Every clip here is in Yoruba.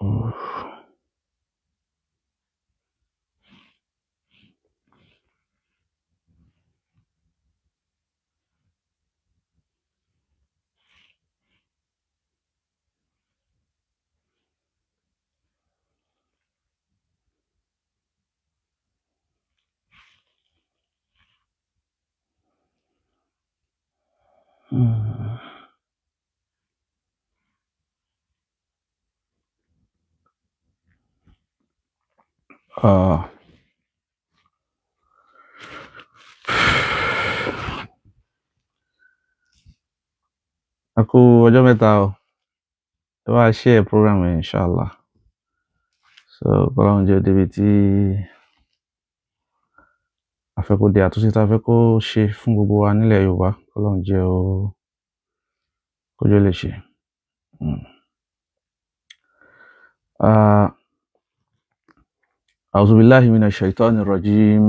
Aku ọjọ́ mẹ́ta o. Ẹ wá share program yẹn, inshallah. So kọ́lọ́run jẹ́ débi tí a fẹ́ kó dé, àtúnṣe tá a fẹ́ kó ṣe fún gbogbo wa nílẹ̀ Yorùbá, kọ́lọ́run jẹ́ kójó lè ṣe. أعوذ بالله من الشيطان الرجيم.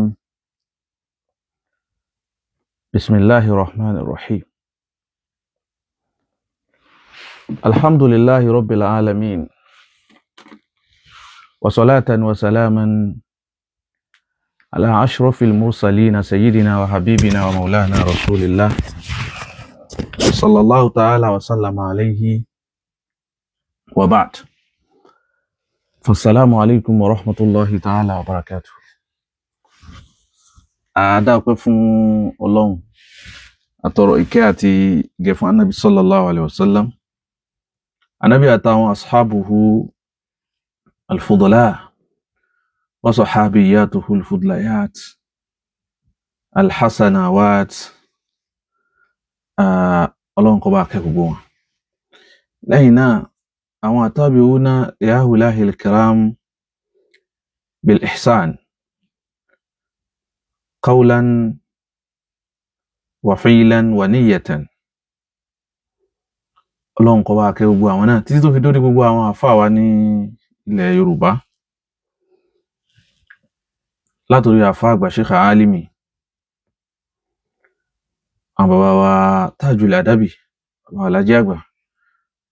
بسم الله الرحمن الرحيم. الحمد لله رب العالمين، وصلاة وسلاما على أشرف المرسلين سيدنا وحبيبنا ومولانا رسول الله صلى الله تعالى وسلم عليه وبعد. فالسلام عليكم ورحمة الله تعالى وبركاته. Adáwọ̀pẹ́ fún Ọlọ́run, àtọrọ ìkẹ́ àti ìgẹ̀ fún Ànábì sallallahu alaihi wasallam, Ànábì àtàwọn ashabuhu al-fudala wa sahabiyatuhu al-fudlayat al-hasanawat. Ọlọ́run kó bá kẹ́ gbogbo wọn. Lẹ́yìn náà, àwọn àtàbíuna ya hulahi al-kiram bil ihsan qawlan wa fi'lan wa niyatan. Ọlọ́run kó bá kẹ́ gbogbo àwọn náà títí tó fi dórí gbogbo àwọn àfáà wa ní ilẹ̀ Yorùbá, látòrí àfáà àgbà Sheikh Alimi, àwọn bàbá wa Tajul Adabi, bàbá Alhaji àgbà,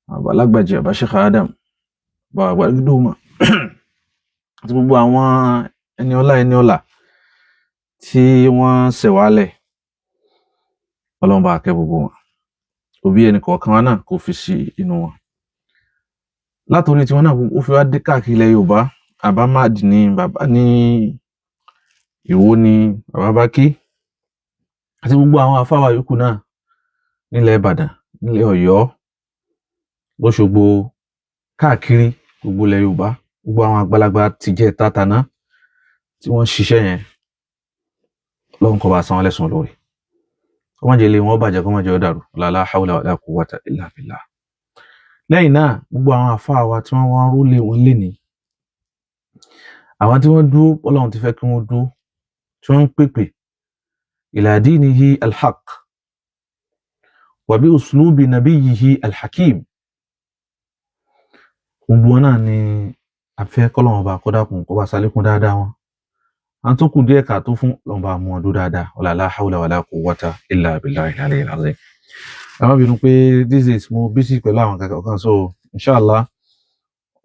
bàbá Lágbàjì, bàbá Sheikh Adam, bàbá àgbà Gidoma, àti gbogbo àwọn ẹni ọlá tí wọ́n ṣẹ̀wálẹ̀. Ọlọ́run bá kẹ́ gbogbo wọn, òbí ẹnì kọ̀ọ̀kan wa náà kò fi sí inú wọn. Látòrí tí wọ́n náà ó fi wá dé káàkiri ilẹ̀ Yorùbá, bàbá Máàdì ni, bàbá ní Ìwó ni, bàbá Bákí, àti gbogbo àwọn àfáà wa yòókù náà nílẹ̀ Ìbàdàn, nílẹ̀ Ọ̀yọ́, l'Óṣogbo, káàkiri gbogbo ilẹ̀ Yorùbá, gbogbo àwọn àgbàlagbà ti jẹ́ tátàná tí wọ́n ṣiṣẹ́ yẹn. Ọlọ́run kó bá san wọ́n lẹ́san lórí. Kó má jẹ́ ilé wọn bàjẹ́, kó má jẹ́ ó dàrú. La hawla wala quwwata illa billah. Lẹ́yìn náà, gbogbo àwọn àfáà wa tí wọ́n wá rólé wọn lénìí, àwọn tí wọ́n dúró, Ọlọ́run ti fẹ́ kí wọ́n dúró, tí wọ́n ń pèpè ila dinihi al-haq wa bi uslubi nabiyyihi al-hakim. Gbogbo wọn náà ni a fẹ́ k'Ọlọ́run bá kó dákun kó bá ṣàlékún dáadáa wọn. Àwọn tó kù díẹ̀ ká tó fún, Ọlọ́run bá mú wọn dúró dáadáa. La hawla wala quwwata illa billahi al-aliyyil azim. Àwọn bínú pé these days mo busy pẹ̀lú àwọn kankan, so inshallah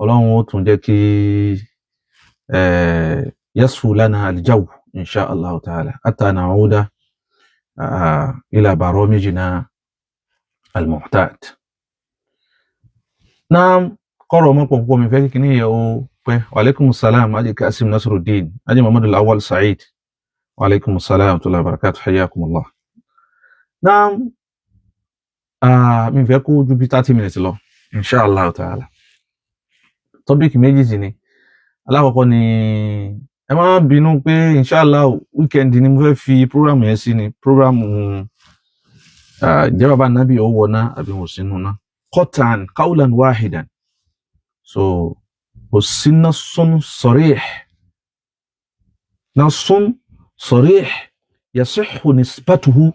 Ọlọ́run ó tún jẹ́ kí yasfu lana al-jaw inshallah ta'ala hatta na'uda ila baramijina al-mu'tad. Naam, kọ́rọ̀ mọ́ pọ̀pọ̀ mi fẹ́ kí ní ìyẹ̀ o pẹ́. Wa alaikum salam, Haji Kasim Nasruddin, Haji Muhammad al-Awwal Sa'id. Wa alaikum salam wa rahmatullahi wa barakatuh, hayyakumullah. Naam, mi fẹ́ kó ju bí 30 minutes lọ, inshallah ta'ala. Topic méjì sí ni. Alákọ̀ọ́kọ́ ni, ẹ má bínú pé inshallah weekend ni mo fẹ́ fi program yẹn sí ni. Program jẹ́ bàbá Nábì ó wọ̀ná àbí wọ́n sínú náà. Qatan qawlan wahidan. So, وسي نص صريح يصح نسبته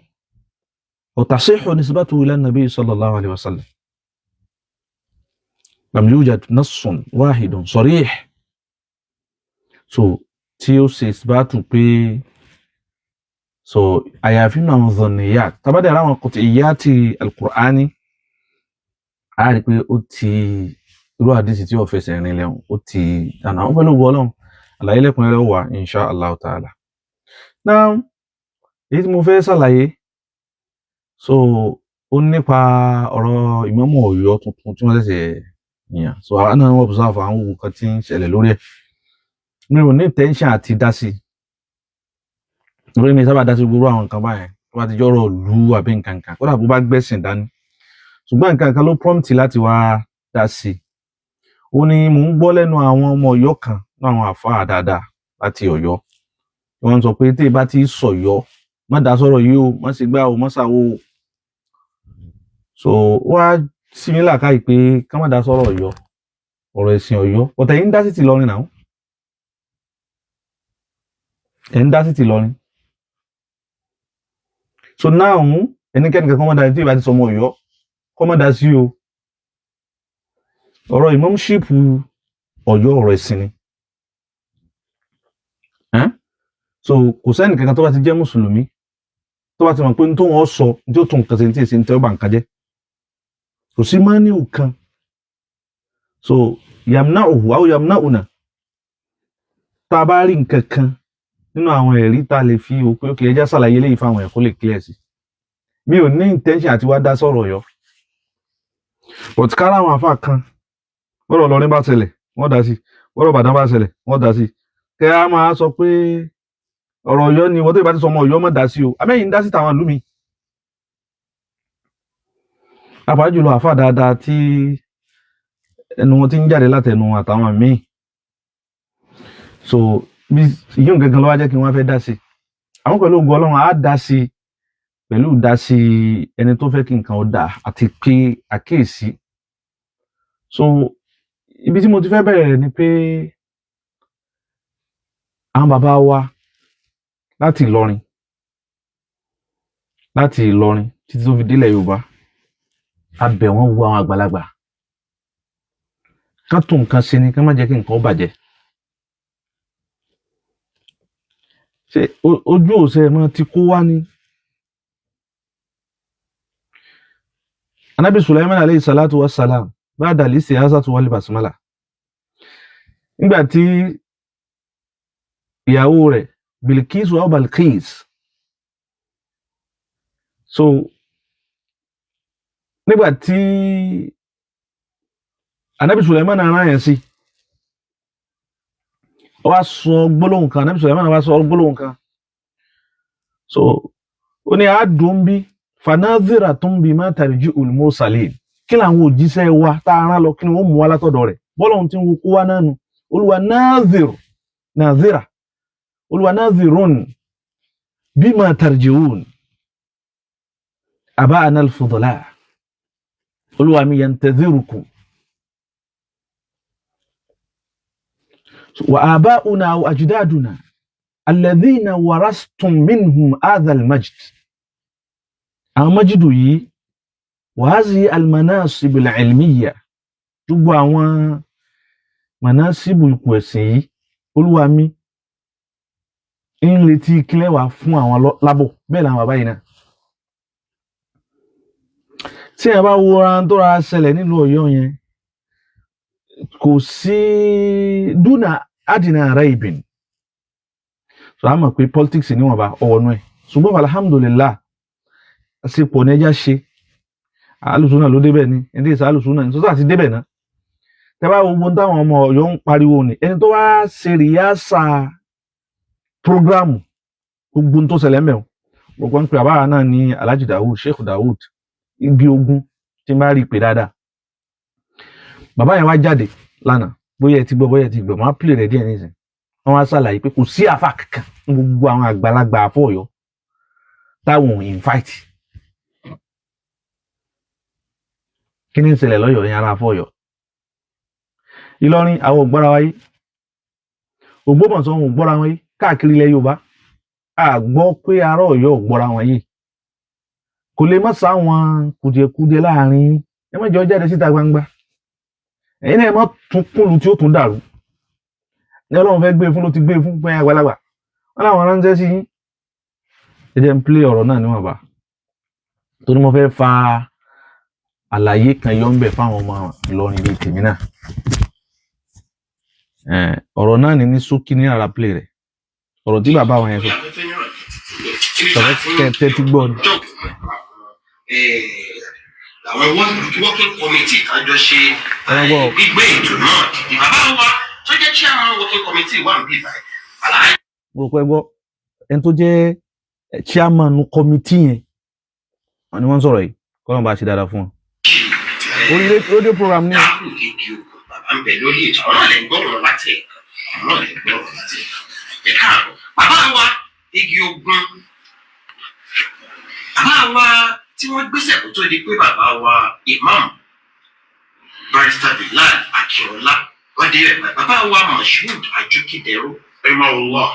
وتصح نسبته إلى النبي صلى الله عليه وسلم. لم يوجد نص واحد صريح tí ó ṣe ìsìbátù pé àyàfi náà àwọn zọ̀nìyàt tàbádé àwọn qat'iyyati al-Qur'ani a rí pé ó ti irú àdìsí tí ó fẹsẹ̀ rìn lẹ́hùn ó ti dànù àwọn pẹ̀lú Ọlọ́run àlàyé lẹ́kùnrẹ́rẹ́ wà insha Allah ta'ala. Now èyí tí mo fẹ́ ṣàlàyé so ó nípa ọ̀rọ̀ ìmáàmù Ọ̀yọ́ tuntun tí wọ́n ṣẹ̀ṣẹ̀ yàn so àwọn náà wọ́n observe àwọn nǹkan tí ń ṣẹlẹ̀ lórí ẹ̀ mi ò ní intention àti dá sí lórí mi sábà dá sí gbogbo àwọn nǹkan báyẹn tó bá ti jọ́rọ̀ lú àbí nǹkan kan kódà bó bá gbẹ̀sìn dání ṣùgbọ́n nǹkan kan ló prompt láti wá dá sí ó ní mò ń gbọ́ lẹ́nu àwọn ọmọ Ọ̀yọ́ kan náà àwọn àfáà dáadáa láti Ọ̀yọ́ wọ́n sọ pé tí ì bá ti sọ̀yọ́ má dá sọ̀rọ̀ yìí o má ṣe gbá o má ṣàwo o so wá sí mi làákàyè pé ká má dá sọ̀rọ̀ Ọ̀yọ́ ọ̀rọ̀ ẹ̀sìn Ọ̀yọ́ ọ̀tẹ̀ yìí ń dá sí ti Ìlọrin náà ẹ̀ ń dá sí ti Ìlọrin so now ẹnikẹ́ni kankan má dá tí ì bá ti sọmọ Ọ̀yọ́ kọ́ má dá sí o ọ̀rọ̀ imamship Ọ̀yọ́ ọ̀rọ̀ ẹ̀sìn ni so kò sẹ́ni kankan tó bá ti jẹ́ mùsùlùmí tó bá ti mọ̀ pé ní tó wọ́n sọ ní tó tún nǹkan sí ní tí èsì ní tẹ́wọ́ bá nǹkan jẹ́ kò sí máa ní òkan so yamna òhù àwọn yamna ònà tá a bá rí nǹkan kan nínú àwọn ẹ̀rí tá a lè fi òpé òkè ẹjá ṣàlàyé léyìí fáwọn ẹ̀kọ́ lè clear sí mi ò ní intention àti wá dá sọ̀rọ̀ Ọ̀yọ́ but kára àwọn àfáà kan bọ́rọ̀ Ìlọrin bá ṣẹlẹ̀ wọ́n dá sí bọ́rọ̀ Ìbàdàn bá ṣẹlẹ̀ wọ́n dá sí kẹ́ a máa sọ pé ọ̀rọ̀ Ọ̀yọ́ ni wọ́n tó ìbá ti sọ ọmọ Ọ̀yọ́ mọ̀ dá sí o amẹ́yìn ń dá sí tàwọn ìlú mi àpá jùlọ àfáà dáadáa tí ẹnu wọn ti ń jáde látẹnu àtàwọn míì so bí ìyóò gangan ló wá jẹ́ kí wọ́n fẹ́ dá sí àwọn pẹ̀lú ògo Ọlọ́run á dá sí pẹ̀lú dá sí ẹni tó fẹ́ kí nǹkan ó dà àti pé àkíyèsí so ibi tí mo ti fẹ́ bẹ̀rẹ̀ ni pé àwọn bàbá wa láti Ìlọrin títí tó fi délẹ̀ Yorùbá a bẹ̀ wọ́n wo àwọn àgbàlagbà ká tún nǹkan ṣe ni ká má jẹ́ kí nǹkan ó bàjẹ́ ṣe ojú òṣè mọ́ ti kó wá ní Ànábì Sulaiman alayhi salatu wassalam ba'da al-isti'azati wal basmala nígbà tí ìyàwó rẹ̀ Bilqis wa Balqis so nígbà tí Ànábì Sulaiman rán yẹn sí ó wá sọ gbólóhùn kan Ànábì Sulaiman wá sọ gbólóhùn kan so ó ní àádùn bí fanadhiratun bima tarji'ul mursalin kí làwọn òjíṣẹ́ wa tá a rán lọ kí ni wọ́n mú wá látọ̀dọ̀ rẹ̀ bọ́lọ́hun tí ń wo kó wá náà nu Olúwa nadhira Olúwa nadhirun bima tarji'un aba'ana al-fudala Olúwa mi yantadhirukum wa aba'una aw ajdaduna alladhina warastum minhum hadha al-majd àwọn májídù yìí wa hazihi al-manasib al-ilmiyya gbogbo àwọn manasibu ipò ẹ̀sìn yìí Olúwa mi ń retí kílẹ̀ wá fún àwọn lábọ̀ bẹ́ẹ̀ làwọn bàbá yìí náà tí ẹ bá wo ara tó ra ṣẹlẹ̀ nílùú Ọ̀yọ́ yẹn kò sí dúnà adìnà ara ìbìn so a mọ̀ pé politics níwọ̀nba ọ̀wọ́nú ẹ̀ ṣùgbọ́n alhamdulillah àsìpọ̀ ní ẹjá ṣe alùsùnà ló débẹ̀ ni ẹni tí alùsùnà ní sọ́tà ti débẹ̀ náà tẹ́ bá wo ohun táwọn ọmọ Ọ̀yọ́ ń pariwo ni ẹni tó wá ṣe rìyásà prógrámù gbogbo tó ṣẹlẹ̀ mẹ́wọ̀n gbogbo ń pè àbára náà ní Alhaji Dawud Sheikh Dawud ibi ogun tí n bá rí i pé dáadáa bàbá yẹn wá jáde lánàá bóyá ẹ ti gbọ́ máa pìlẹ̀ rẹ̀ díẹ̀ nísìnyí wọ́n wá ṣàlàyé pé kò sí àfà kankan ní gbogbo àwọn àgbàlagbà àfọ Ọ̀yọ́ táwọn ò invite kí ni ń ṣẹlẹ̀ lọ́yọ̀ọ́ yẹn ara àfọ Ọ̀yọ́ Ìlọrin àwọn ògbọ́ra wáyé Ògbómọ̀ṣọ́ wọn ògbọ́ra wọn yé káàkiri ilẹ̀ Yorùbá a gbọ́ pé ará Ọ̀yọ́ ògbọ́ra wọn yé kò lè má sáwọn kùdìẹ̀kudiẹ láàrin ẹ má jọ jáde síta gbangba ẹ̀yin náà má tún kúlù tí ó tún dàrú ní Ọlọ́run fẹ́ gbé fún ló ti gbé fún pé àgbàlagbà wọn làwọn ránṣẹ́ sí yín ẹ jẹ́ ń plé ọ̀rọ̀ náà níwọ̀nba torí mo fẹ́ fa àlàyé kan yọ ń bẹ fáwọn ọmọ Ìlọrin bíi tèmi náà. Ọ̀rọ̀ náà ní ṣókí ní ara play rẹ̀, ọ̀rọ̀ tí bàbá wọn yẹn sọ tọ̀rọ̀ tẹ́tí gbọ́ ni. àwọn working committee àjọ ṣe gbígbé ètò náà dìde bàbá wa tó jẹ́ chairman working committee wà níbí báyìí. mo rò pé gbọ́ ẹni tó jẹ́ chairman committee yẹn wọ́n ní wọ́n sọ̀rọ̀ yìí kọ́nà bá ṣe dáadáa fún wọn. orí rédíò program ní. bàbá ń bẹ lórí ètò àwọn náà lè gbọ́rọ̀ láti ẹ̀ka àbọ̀ bàbá wa igi ogun bàbá wa tí wọ́n gbéṣẹ́ kó tó di pé bàbá wa imam Barrister Bilal Akinola wọ́n dé rẹ̀ bàbá wa Moshood Ajukidero ẹ̀mọ́wọ́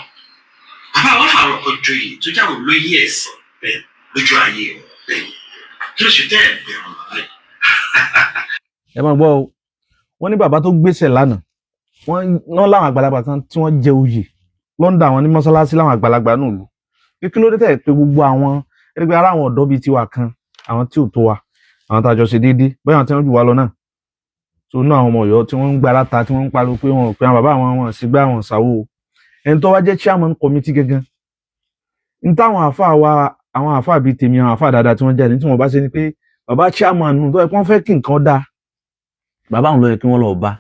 bàbá wa fàwọn ọjọ́ yìí tó jáwọ́ lóyè ẹ̀sìn bẹ́ẹ̀ lójú ayé bẹ́ẹ̀ kí ló ṣe tẹ́ ẹ̀ bẹ̀rù bàbá yìí. ẹ máa gbọ́ o wọ́n ní bàbá tó gbéṣẹ́ lánàá wọ́n náà láwọn àgbàlagbà kan tí wọ́n jẹ oyè lọ́ndà àwọn ní mọ́sálásí láwọn àgbàlagbà náà lù kí ló dé tẹ̀ pé gbogbo àwọn ẹgbẹ́ ara àwọn ọ̀dọ́ bíi tiwa kan àwọn tí ò tó wa àwọn tá a jọ ṣe déédéé bẹ́ẹ̀ àwọn tí wọ́n jù wá lọ náà tó ná àwọn ọmọ Ọ̀yọ́ tí wọ́n ń gbára ta tí wọ́n ń pariwo pé wọn ò pé àwọn bàbá àwọn sì gbá àwọn ṣàwó ẹni tó wá jẹ́ chairman committee gangan ní táwọn àáfàá wa àwọn àáfàá bíi tèmi àwọn àáfàá dáadáa tí wọ́n jáde tí wọ́n bá ṣe ni pé bàbá chairman nù tó yẹ kí wọ́n fẹ́ kí nǹkan dáa bàbá àwọn ló yẹ kí wọ́n lọ bá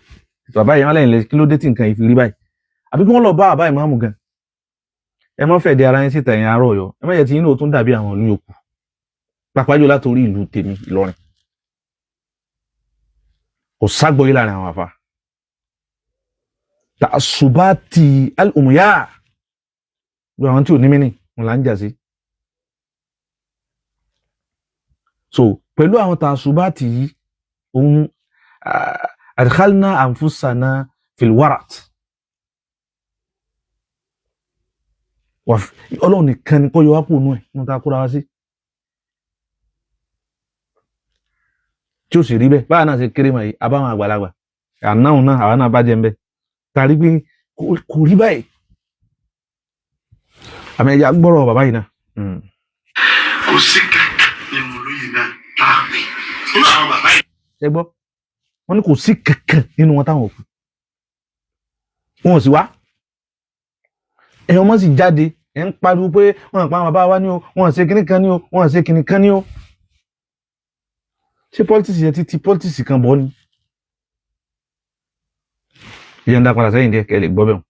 bàbá yẹn wọn lẹ́yìn lẹ kí ló dé tí nǹkan yìí fi rí báyìí àbí kí wọ́n lọ bá bàbá ìmáàmù gan ẹ má fẹ́ di ara yín síta ẹ̀yin ará Ọ̀yọ́ ẹ má yẹ tí yín náà tún dàbí àwọn ìlú yòókù pàápàá jù látòrí ìlú tèmi Ìlọrin kò ságbóyé láàrin àwọn àfa ta'assubati al-umya gbogbo àwọn tí ò ní mí nì wọn là ń jà sí so pẹ̀lú àwọn ta'assubati yìí òun adkhalna anfusana fil warat Ọlọ́run nìkan ni kó yọ wá kúrò nú ẹ̀ nínú ta kóra wá sí tí ó sì rí bẹ́ẹ̀ báwa náà ṣe kéré mọ̀ yìí abáwọn àgbàlagbà ànáhùn náà àwọn náà bá jẹ́ ń bẹ́ tàrí pé kò rí báyìí àmì ẹ̀yà gbọ́rọ̀ bàbá yìí náà. kò sí kankan nínú olóyè náà tá a pè nínú àwọn bàbá yìí. ṣe gbọ́ wọ́n ní kò sí kankan nínú wọn táwọn òkú wọn ò sì wá ẹ̀yàn mọ́ sì jáde ẹ̀ ń pariwo pé wọ́n pa àwọn bàbá wa ní o wọ́n ṣe kinní kan ní o wọ́n ṣe kinní kan ní o ṣé politics yẹn ti politics kan bọ́ ni ìyẹn ń dá padà sẹ́yìn díẹ̀ kẹ́ lè gbọ́ bẹ́ẹ̀.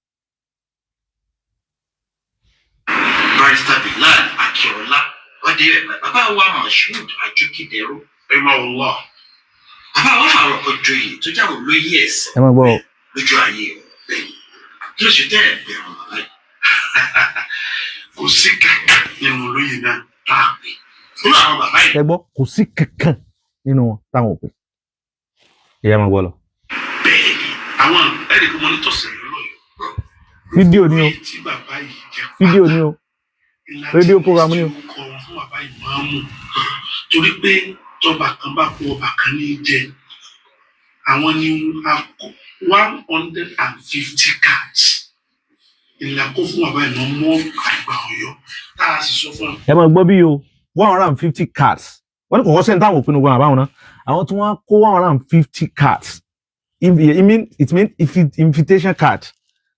Barrister Bilal Akinola wọ́n dé rẹ̀ bàbá wa Moshood Ajukidero ẹ̀mọ́wọ́ bàbá wa fàwọn ọjọ́ yìí tó jáwọ́ lóyè ẹ̀sìn ẹ máa gbọ́ lójú ayé bẹ́ẹ̀ kí ló ṣe tẹ́ ẹ̀ bẹ̀rù bàbá yìí. kò sí kankan nínú olóyè náà tá a pè nínú àwọn bàbá yìí. ẹ gbọ́ kò sí kankan nínú wọn táwọn ò pè ìyá máa gbọ́ lọ. bẹ́ẹ̀ni àwọn ẹni kò mọ ní tọ̀sẹ̀ lọ́yọ̀. fídíò ni o tí bàbá yìí jẹ́ fídíò ni o rédíò program ni o. kọ fún bàbá yìí máa mú torí pé tọba kan bá kó ọba kan ní jẹ àwọn ni a kó 150 cards ìlà kó fún bàbá yìí máa mú àgbà Ọ̀yọ́ tá a sì sọ fún un. ẹ máa gbọ́ bí o 150 cards wọ́n ní kò kọ́ sẹ́ni táwọn òpin ogun àbáwọn náà àwọn tí wọ́n kó 150 cards it mean invitation card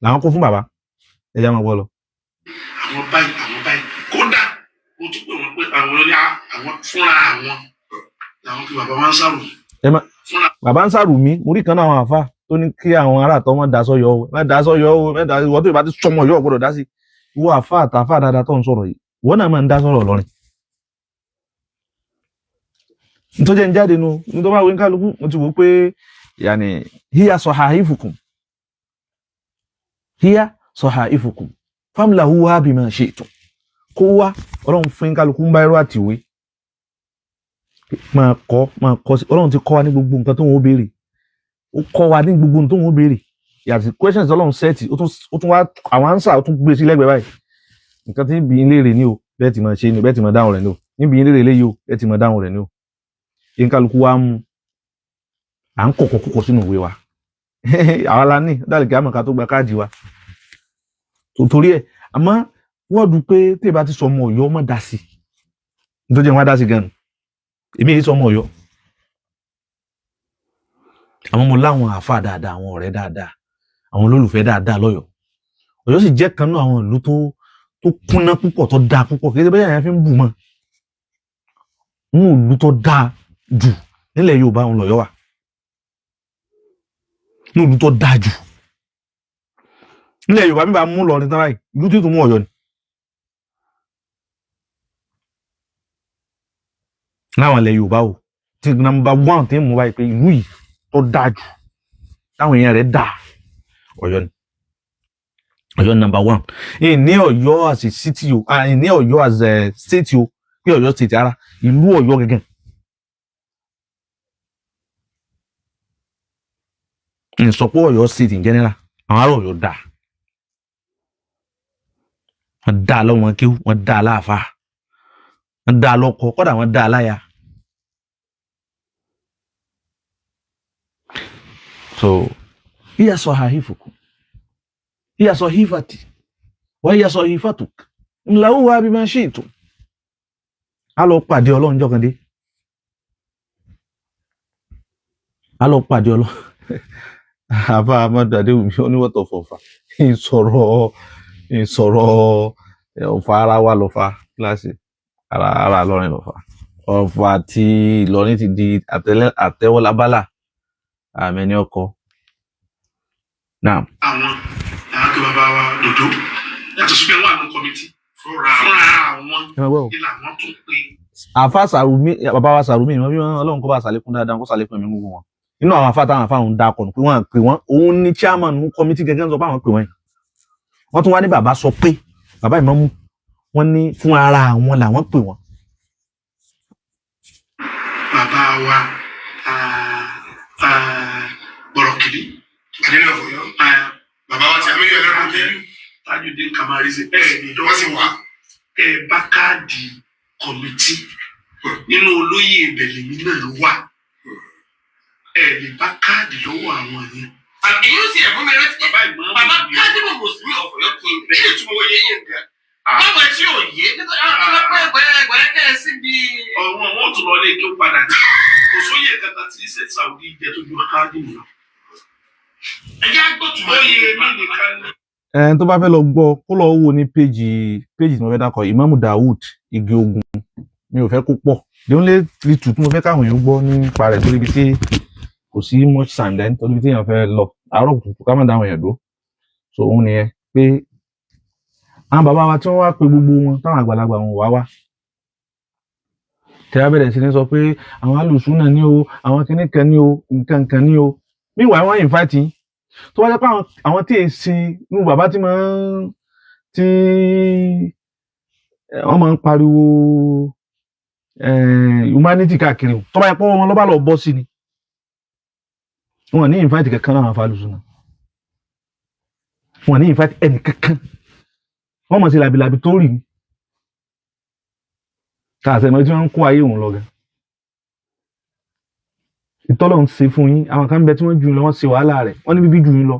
làwọn kó fún bàbá ẹ jẹ́ máa gbọ́ lọ. àwọn báyìí kódà mo tún pè wọ́n pé àwọn ní àwọn fúnra àwọn làwọn kí bàbá wa ń sàrò. bàbá ń sàrò mí mo rí kan náà àwọn àfa tó ní kí àwọn ará àtọ́ wọn dá sọ́yọ́ o mẹ́ta sọ́yọ́ o mẹ́ta ìwọ́n tó ìbá ti sọmọ yóò gbọ́dọ̀ dá sí ìwọ àfa àtàfà dáadáa tó ń sọ̀rọ̀ yìí ìwọ náà máa ń dá sọ̀rọ̀ lọ́rin. nítorí ẹ̀ ń jáde nu nítorí máa wí ń kálukú mo ti wò pé yàní hiya sahaifukum famlahu wa bima shi'tum kó wá ọlọ́run fún kálukú ń bá ẹrọ àtìwé máa kọ́ sí ọlọ́run ti kọ́ wa ní gbogbo nǹkan tó ń wọ́n béèrè ó kọ́ wa ní gbogbo nǹkan tó ń wọ́n béèrè yàtì questions ọlọ́run sẹ́ẹ̀tì ó tún wá àwọn answer ó tún gbé sí lẹ́gbẹ̀ẹ́ báyìí nǹkan tí bí yín léèrè ní o bẹ́ẹ̀ ti máa ṣe ni bẹ́ẹ̀ ti máa dáhùn rẹ̀ ní o níbi yín léèrè léyìí o bẹ́ẹ̀ ti máa dáhùn rẹ̀ ní o yín kálukú wa mú à ń kọ̀kọ̀ kúkọ̀ sínú ìwé wa àwa la ní dálì kí á mọ̀ ká tó gba káàdì wa torí ẹ̀ àmọ́ wọ́n dùn pé tí ìbá ti sọ ọmọ Ọ̀yọ́ mọ́ dá sí nítorí wọn dá sí gan èmi èyí sọ ọmọ Ọ̀yọ́ àwọn mo láwọn àáfàá dáadáa, àwọn ọ̀rẹ́ dáadáa, àwọn olólùfẹ́ dáadáa lọ́yọ̀ọ́. Ọ̀yọ́ sì jẹ́ kan náà àwọn ìlú tó kúnná púpọ̀, tó dáa púpọ̀, kì í ṣe bẹ́ẹ̀ yẹn fi ń bù mọ́. Nínú ìlú tó dáa jù nílẹ̀ Yorùbá òun lọ́yọ́ wà. Nínú ìlú tó dáa jù nílẹ̀ Yorùbá, bí bá mú lọ ní tán báyìí, ìlú tí tó mú Ọ̀yọ́ ni. Láwọn ilẹ̀ Yorùbá o, tí nọ́mbà 1 tí ń mú báyìí pé ìlú yìí tó dáa jù, táwọn èèyàn rẹ̀ dáa, Ọ̀yọ́ ni. Ọ̀yọ́ number 1. Ní Ọ̀yọ́ as a city o, ní Ọ̀yọ́ as a state o, pé Ọ̀yọ́ state ara, ìlú Ọ̀yọ́ gẹ́gẹ́. N sọ pé Ọ̀yọ́ state in general, àwọn ará Ọ̀yọ́ dáa. Wọ́n dáa lọ́mọ kéwú, wọ́n dáa láàfáà, wọ́n dáa lọ́kọ, kódà wọ́n dáa láya. So, hiya sahifukum, hiya sahifati, wa hiya sahifatuk, mlauha bima shi'tum. A lọ pàdé Ọlọ́run jọ́ kan dé. A lọ pàdé Ọlọ́run. Àbá Amadu Adéwùmí oníwọ́tọ̀ fọ̀fà. Ìsọ̀rọ̀ ọ̀fà ara wa lọ́fà kíláàsì. Ara lọ́rin lọ́fà. Ọ̀fà tí Ìlọrin ti di àtẹ́wọ́lábálà. Àmẹ́ni ọkọ. Náà. Àwọn àgbẹ̀ bàbá wa dòdò yàtọ̀ sí pé wọ́n àwọn kọ́mítì fúnra àwọn ìlà wọn tún pé. Àfà Sàrùmí, bàbá wa Sàrùmí, wọ́n bí wọ́n Ọlọ́run kó bá sàlékún dáadáa, kó sàlékún ẹ̀mí gbogbo wọn. Inú àwọn àfà táwọn àfà ń dákọ̀ pé wọ́n pè wọ́n, òun ní chairman ní kọ́mítì gẹ́gẹ́ sọ pé àwọn pè wọ́n. Wọ́n tún wá ní bàbá sọ pé, bàbá ìmámù, wọ́n ní fún ara àwọn làwọn pè wọ́n. Bàbá wa Bọ̀rọ̀kìlì Adélé Ọ̀yọ́, bàbá wa ti Amíyọ̀ Ẹlẹ́rú jẹ́ Tajudeen Kamarize, ní ìjọba sì wá bá káàdì kọ̀mítì nínú olóyè ìbẹ̀lẹ̀ mi náà ló wà. Lè bá káàdì lọ́wọ́ àwọn yẹn. Èyí ó sì ẹ̀fọ́ mi rántí bàbá Kádìmọ̀ Mùsùlùmí Ọ̀yọ́ kì í bẹ́ẹ̀ tí mo yẹ yín nǹkan. Báwo tí ò yé ẹgbẹ́ kẹ́sí bí. Ọ̀wọ́n wọn tún lọ lé kí ó padà ní. Kò sóyè kàtà tí ṣe Saudi jẹ tó ju Kádìmọ̀ lọ. Ẹ̀yà gbọ́tùmọ̀ yẹ mí nìkan ní. Tó bá fẹ́ lọ gbọ́ kó lọ wò ní péjì tí mo fẹ́ dákọ̀, Ìmámù Daoud Igi Ogun. Mi ò fẹ́ kó pọ̀. The only little tí mo fẹ́ káwọn èèyàn gbọ́ nípa rẹ̀ torí ibi tí kò sí much time then torí ibi tí èèyàn fẹ́ lọ àárọ̀ kùtùkù ká má dáwọn èèyàn dó. So òun nìyẹn pé àwọn bàbá wa tí wọ́n wá pe gbogbo wọn táwọn àgbàlagbà wọn wá. Tẹ́lá bẹ̀rẹ̀ sí ní sọ pé àwọn alùsùnà ní o, àwọn kìnnìkan ní o, nǹkan ní o. Meanwhile wọ́n invite yín. Tó wá jẹ́ pé àwọn tí èsì inú bàbá tí wọ́n máa ń pariwo humanity káàkiri o. Tó bá yẹ pé wọn ló bá lọ bọ́ sí ni. Wọ́n ní invite kankan náà àwọn alùsùnà. Wọ́n ní invite ẹnì kankan. Wọ́n mọ̀ sí làbìlàbì tó rì ní. Káàsẹ̀ mọ́ tí wọ́n ń kó ayé òun lọ gan. Ìtọ́lọ̀ ń ṣe fún yín, àwọn kan bẹ tí wọ́n jù lọ, wọ́n ṣe wàhálà rẹ̀, wọ́n ní bíbí jù yín lọ.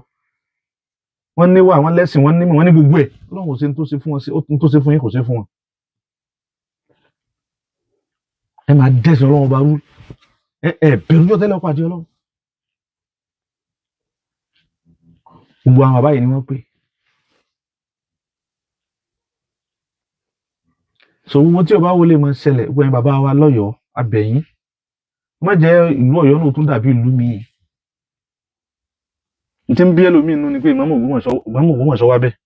Wọ́n níwà, wọ́n lẹ́sìn, wọ́n nímọ̀, wọ́n ní gbogbo ẹ̀. Ọlọ́run kò ṣe tó ṣe fún wọn, ó tó ṣe fún yín kò ṣe fún wọn. Ẹ máa dẹ́sìn Ọlọ́run bá rú. Bẹ̀rù jọ tẹ́lẹ̀ ọkọ̀ àti Ọlọ́run. Gbogbo àwọn bàbá yìí ni wọ́n pè. So owó tí ọba wo lè máa ṣẹlẹ̀ gbogbo ẹ̀yin bàbá wa lọ́yọ̀ọ́ abẹ̀yìn má jẹ́ ìlú Ọ̀yọ́ náà tún dàbí ìlú mi. Tí ń bí ẹlòmíì nínú ni pé Ìmámù Ògbómọ̀ṣọ́ wá bẹ́ẹ̀.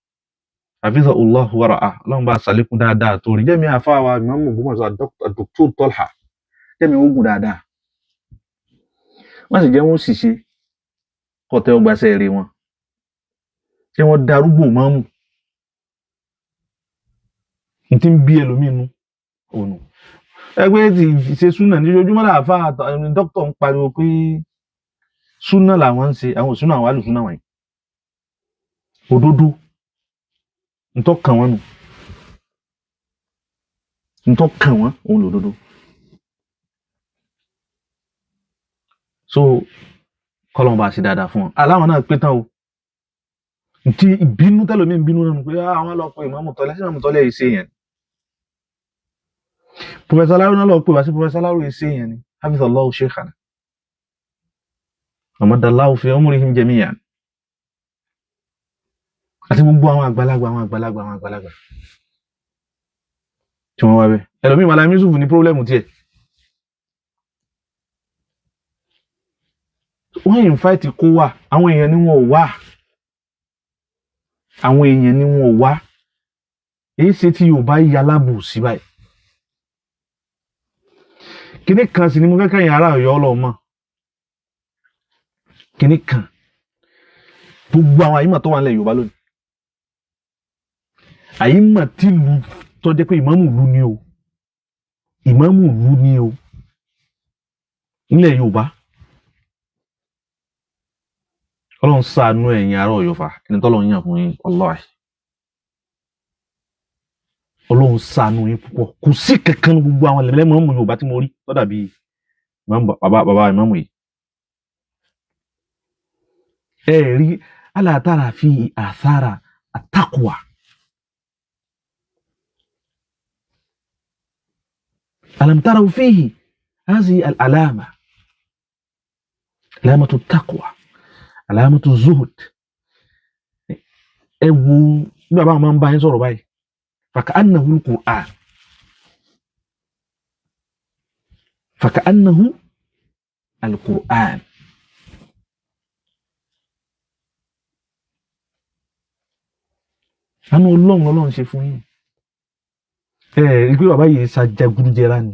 Àfihàn Allahu wa ra'a, Ọlọ́run bá ṣàlékún dáadáa tó rí jẹ́mi àfa wa Ìmámù Ògbómọ̀ṣọ́ Dr. Tolha jẹ́mi ogun dáadáa. Wọ́n sì jẹ́ wọ́n sì ṣe kọ́tẹ́ ọgbàṣẹ́ rẹ̀ wọn. Ṣé wọ́n darúgbò Ìmámù? Tí ń bí ẹlòmíì nínú òun. Ẹgbẹ́ ti ṣe súnà ní ojoojúmọ́ làáfà dókítà ń pariwo pé súnà làwọn ń ṣe, àwọn òsúnà àwọn alùsúnà wọ̀nyí. Òdodo ntọ́ kàn wọ́n nù. Ntọ́ kàn wọ́n òun lòdodo. So kọ́lọ́n bá ṣe dáadáa fún wọn. Aláwọn náà pé tán o. Ntí ìbínú tẹ́lòmíì ń bínú náà pé àwọn lọ pé Ìmámù Tọ́lá sí Ìmámù Tọ́lá yìí ṣe yẹn. Professor Aláró náà lọ pé wá sí Professor Aláró yìí ṣe yẹn ni. Hafizallahu Sheikhana. Amadallahu fi umrihim jami'an. Àti gbogbo àwọn àgbàlagbà tí wọ́n wá bẹ́ẹ̀. Ẹlòmíì Malam Yusuf ní pírọ́blẹ́mù tiẹ̀. Wọ́n invite kó wà, àwọn èèyàn ni wọn ò wá. Àwọn èèyàn ni wọn ò wá. Èyí ṣe tí Yorùbá yí alábù sí báyìí. Kíní kan sì ni mo fẹ́ kẹ́yìn ará Ọ̀yọ́ ọlọ́mọ. Kíní kan. Gbogbo àwọn àyímọ̀ tó wà nílẹ̀ Yorùbá lónìí. Àyímọ̀ tí lu tó jẹ́ pé ìmáàmù ìlú ni o. Ìmáàmù ìlú ni o. Nílẹ̀ Yorùbá. Ọlọ́run ṣàánú ẹ̀yin ará Ọ̀yọ́ fà, ẹni tọ́lọ́run yàn fún yín, wallahi. Ọlọ́run ṣàánú yín púpọ̀. Kò sí kankan gbogbo àwọn ẹlẹ́mọ̀ ọmọ Yorùbá tí mo rí tó dàbí bàbá ìmáàmù yìí. Ẹ rí ala tara fi athara at-taqwa. Alam taraw fihi hadhihi al-alama. Alamatu at-taqwa. Alamatu az-zuhd. Ẹ wo bí bàbá máa ń bá yín sọ̀rọ̀ báyìí. فكأنه القرآن فكأنه القرآن. Àánú Ọlọ́run ṣe fún yín. Rí pé bàbá yìí ṣàjàgùdùjẹrà ni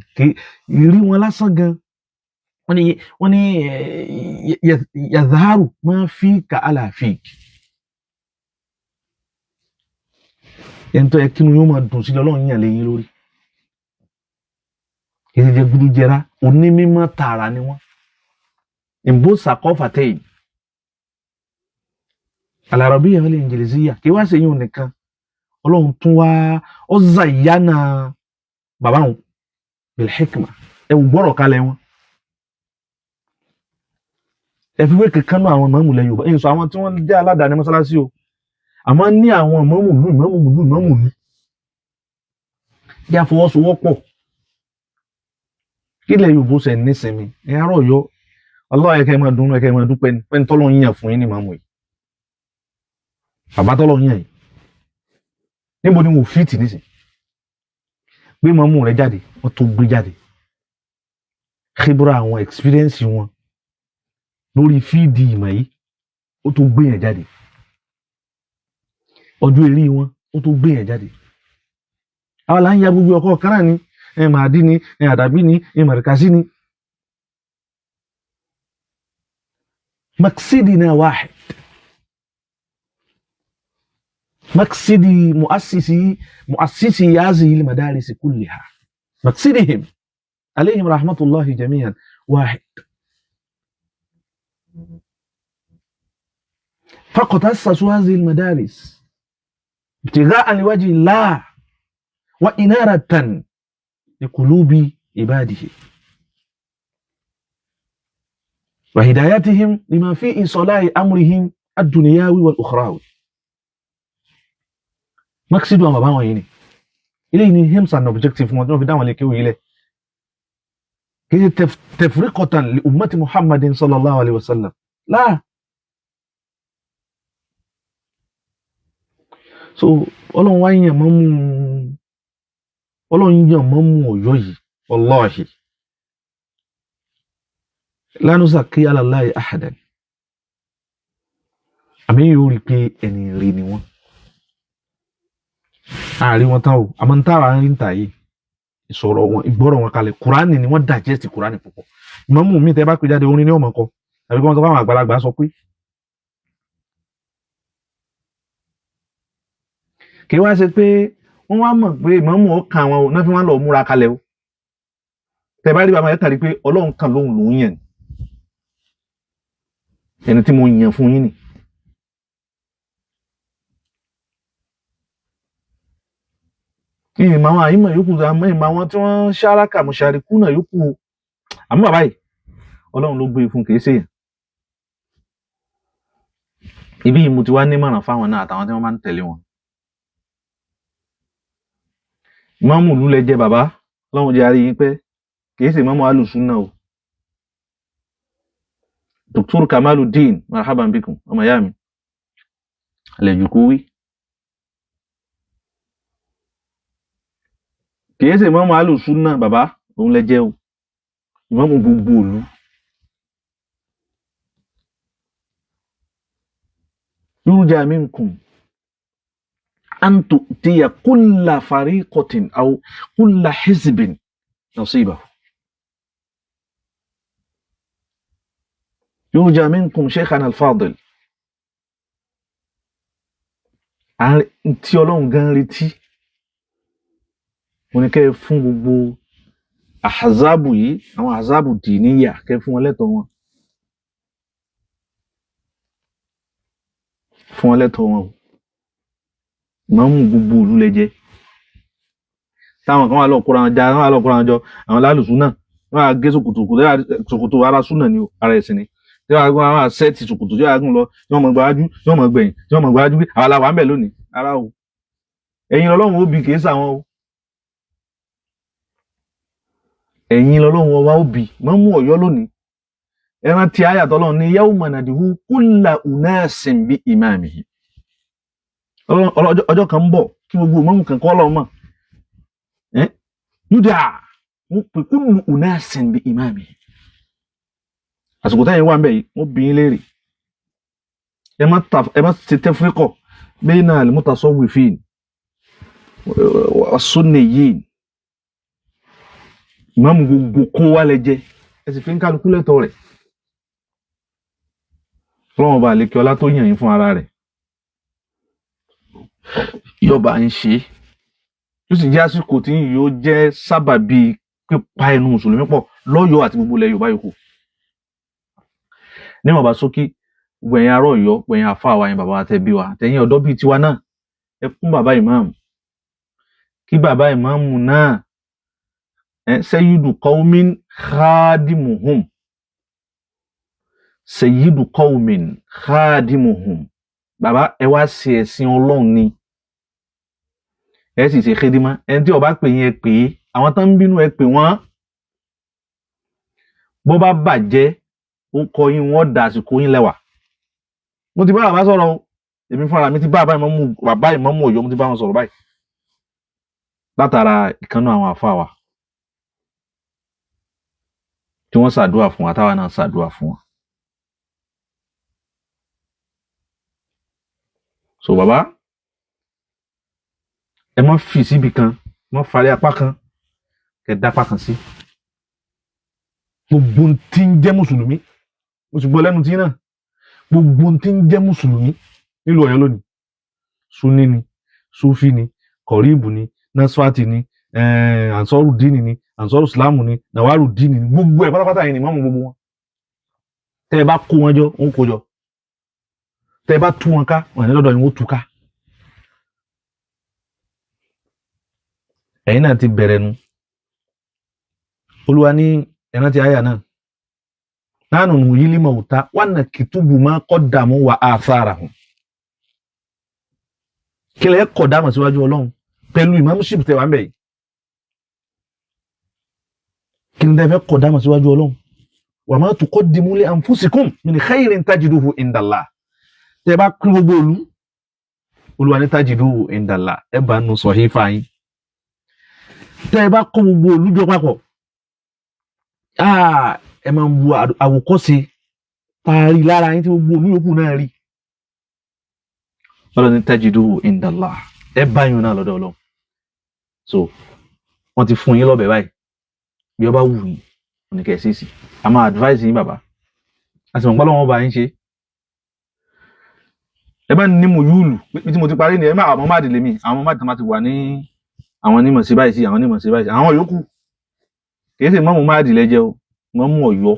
rí wọn lásán gan. Wọ́n ní yadharu ma fika ala fik. Ẹni tó yẹ kí yóò máa dùn sí Ọlọ́run yàn lẹ́yìn lórí. Èyí jẹ́ gúdújẹrá onímọ̀ tààrà ni wọ́n. Ìbò sàkọ́fàtẹ́yìn. Al-Arabiyya wal-Injiliziyya kí wá ṣe yín nìkan. Ọlọ́run tún wá ọ̀zà ìyáná bàbá wọn bil hikma. Ẹ wù gbọ́rọ̀ kalẹ̀ wọn. Ẹ fi wé kankan náà àwọn ìmáàmù ilẹ̀ Yorùbá. Èyí sọ àwọn tí wọ́n jẹ́ aládàáni mọ́sálásí o. Àmọ́ ní àwọn ìmáàmù ìlú. Jẹ́ àfọwọ́sowọ́pọ̀. Kí ilẹ̀ Yorùbá ṣe nísinmi. Ẹ ará Ọ̀yọ́. Allah ẹ̀kẹ́ máa dùn ẹ̀kẹ́ máa dúpẹ́ ní pẹ́ni tọ́lọ́run yàn fún yín ní ìmáàmù yìí. Bàbá tọ́lọ́run yàn yìí. Níbo ni mo fìtì nísìn? Gbé ìmáàmù rẹ̀ jáde, wọ́n tó gbé jáde. Khibra àwọn experience wọn lórí fíìdì ìmọ̀ yìí, ó tó gbé yẹn jáde. Ọjọ́ eré wọn, ó tó gbé yẹn jáde. Àwọn là ń ya gbogbo ọkọ̀ kan náà ni, Màdí ni, Àdàbí ni, Màrìkàsí ni. مقصدنا واحد. مقصدي مؤسسي هذه المدارس كلها مقصدهم عليهم رحمة الله جميعا واحد. فقط أسسوا هذه المدارس ابتغاء لوجه الله وإنارة لقلوب عباده وهدايتهم لما فيه صلاح أمرهم الدنيوي والأخروي. مقصد وما بان ويني إليه همس and objective wọn fi dáwọn lè kéwì ilẹ̀ kìí تفرقة لأمة محمد صلى الله عليه وسلم لا. So Ọlọ́run wá yàn mọ́mú Ọ̀yọ́ yìí wallahi la nuzakki ala Allahi ahadan. Àmì yóò rí pé ẹni rí ni wọ́n. Àárín wọn táwọn àmọ́ ń tààrà ń rí ń tà yìí ìsọ̀rọ̀ wọn ìgbọ́rọ̀ wọn kalẹ̀ Kùránì ni wọ́n digest Kùránì púpọ̀. Ìmáàmù mi tẹ́ bá pè jáde orin ní ọmọ kọ àbí kí wọ́n sọ fún àwọn àgbàlagbà sọ pé kí wá ṣe pé wọ́n wá mọ̀ pé ìmáàmù ọkàn àwọn ò náà fi wọ́n lọ múra kalẹ̀ o. Tẹ́ bá rí bàbá yẹn tàbí pé Ọlọ́run kan lóhùn lòún yẹn ẹni tí mo yàn fún yín ni. Ìmọ̀ àwọn àyímọ̀ yòókù ìmọ̀ àwọn tí wọ́n ṣáraka mùṣàríkù náà yòókù àmọ́ bàbá yìí Ọlọ́run ló gbé fún kìí ṣèyàn. Ibi yìí mo ti wá nímọ̀ràn fáwọn náà àtàwọn tí wọ́n máa ń tẹ̀lé wọn. Ìmáàmù ìlú lẹ jẹ bàbá Ọlọ́run jẹ́ àrí yín pé kìí ṣe ìmáàmù alùsùnnà o. Dr. Kamaluddin marhaban bikum ọmọ ìyá mi Al-Jukuwi kìí ṣe ìmáàmù Ahlus-Sunnah bàbá òun lẹ jẹ́ o ìmáàmù gbogbo ìlú yurja minkum an tu'tiya kulla fariqatin aw kulla hizbin nasibahu yurja minkum shaykhana al-fadil tí Ọlọ́run gan retí wọ́n ní kẹ́ fún gbogbo ahzabu yìí àwọn ahzabu diniya kẹ́ fún wọn lẹ́tọ̀ọ́ wọn fún wọn lẹ́tọ̀ọ́ wọn ìmáàmù gbogbo ìlú lẹ jẹ́ táwọn kan wà lọ kóra wọn jọ àwọn Ahlus-Sunnah wọn á gé ṣòkòtò ara súnà ni ara ẹ̀sìn ni tí wọn á sẹ́ẹ̀tì ṣòkòtò tí wọn á gùn lọ tí wọn mọ̀ gbájú tí wọn mọ̀ gbẹ̀yìn tí wọn mọ̀ gbájú pé àwọn aláwọ̀ à ń bẹ̀ lónìí ara o ẹ̀yin Ọlọ́run ó bi kìí sàwọn o ẹ̀yin Ọlọ́run ọba ó bi Ìmáàmù Ọ̀yọ́ lónìí ẹran tí àyà tọ́lọ́run ní yawma nad'u kulla unasin bi imamihi ọjọ́ kan ń bọ̀ kí gbogbo ìmáàmù kan kọ́ Ọlọ́run mọ̀ yúdà wọ́n pè kullu unasin bi imamihi àsìkò táyìn wà ń bẹ̀ yìí wọ́n bí yín léèrè ẹ má ti tafriqa bayna al-mutasawwifin was-sunniyyin ìmáàmù gbogbo kó wá lẹ jẹ́ ẹ sì fi ń kálukú lẹ́tọ̀ọ́ rẹ̀ Ọlọ́run bá lékè ọlá tó yàn yín fún ara rẹ̀ yọba ń ṣe tó sì jẹ́ àsìkò tí yóò jẹ́ sábàbí pípa ẹnu mùsùlùmí pọ̀ lọ́yọ̀ọ́ àti gbogbo ilẹ̀ Yorùbá yòókù níwọ̀n bá sókí gbẹ̀yìn ará Ọ̀yọ́ gbẹ̀yìn àfa wa yẹn bàbá wa tẹ́ bí wa tẹ̀yìn ọ̀dọ́ bíi tiwa náà ẹ kún bàbá ìmáàmù kí bàbá ìmáàmù náà sayyidu qawmin khadimuhum sayyidu qawmin khadimuhum bàbá ẹ wá sí ẹ̀sìn Ọlọ́run ni ẹ sì ṣe khidima ẹni tí ó bá pè yín ẹ pè é àwọn tán ń bínú ẹ pè wọ́n bó bá bàjẹ́ ó kọ yín wọ́n dà àsìkò yín lẹ́wà mo ti bá bàbá sọ̀rọ̀ o èmi fúnra mi ti bá bàbá ìmáàmù Ọ̀yọ́ mo ti bá wọn sọ̀rọ̀ báyìí látara ìkànnà àwọn àfa wa tí wọ́n ṣàdúrà fún wa táwa náà ṣàdúrà fún wa. So bàbá ẹ má fi síbi kan má falẹ̀ apá kan kẹ dápá kan sí gbogbo tí ń jẹ́ mùsùlùmí mo sì gbọ́ lẹ́nu tí náà gbogbo tí ń jẹ́ mùsùlùmí nílùú Ọ̀yọ́ lónìí sunni ni sufi ni kọ̀ríbù ni nasfati ni ansoru dini ni ansoru islamu ni nawaru dini ni gbogbo ẹ̀ pátápátá yìí ni mọ́mú gbogbo wọn tẹ́ ẹ bá kó wọn jọ wọn kó jọ tẹ́ ẹ bá tú wọn ká wọn ní lọ́dọ̀ yìí wọ́n tú ká ẹ̀yin náà ti bẹ̀rẹ̀ nu Olúwa ní ẹ̀rán ti àyà náà nánú yìí mauta wa naktubu ma qaddamu wa atharahum kílẹ̀ kọ̀ dámọ̀ síwájú Ọlọ́run pẹ̀lú ìmáàmùsípù tẹ́ wà ń bẹ̀ yìí kí ni tẹ́ fẹ́ kọ̀ dámọ̀ síwájú Ọlọ́run wa ma tuqaddimu li anfusikum min khairin tajiduhu indallah tẹ́ bá kún gbogbo olú Olúwa ní tajiduhu indallah ẹ bá nu sọ̀hífà yín tẹ́ bá kún gbogbo olú jọ papọ̀ ẹ máa ń bu àwòkọ́ṣe taari lára yín tí gbogbo olú yòókù náà rí Ọlọ́run ní tajiduhu indallah ẹ bá yín náà lọ́dọ̀ Ọlọ́run so wọ́n ti fún yín lọ́bẹ̀ báyìí bí ọba wù yín ní kẹ́sìsì a máa advise yín bàbá a sì mọ̀ pé Ọlọ́run ọba yín ṣe ẹ bá ní mo yúùlù bí tí mo ti parí ni ẹ má àwọn má dìlé mi àwọn má ti wà ní àwọn onímọ̀ sí báyìí sí àwọn onímọ̀ sí báyìí sí àwọn yòókù kìí sì mọ́mú má dìlé jẹ́ o mọ́mú Ọ̀yọ́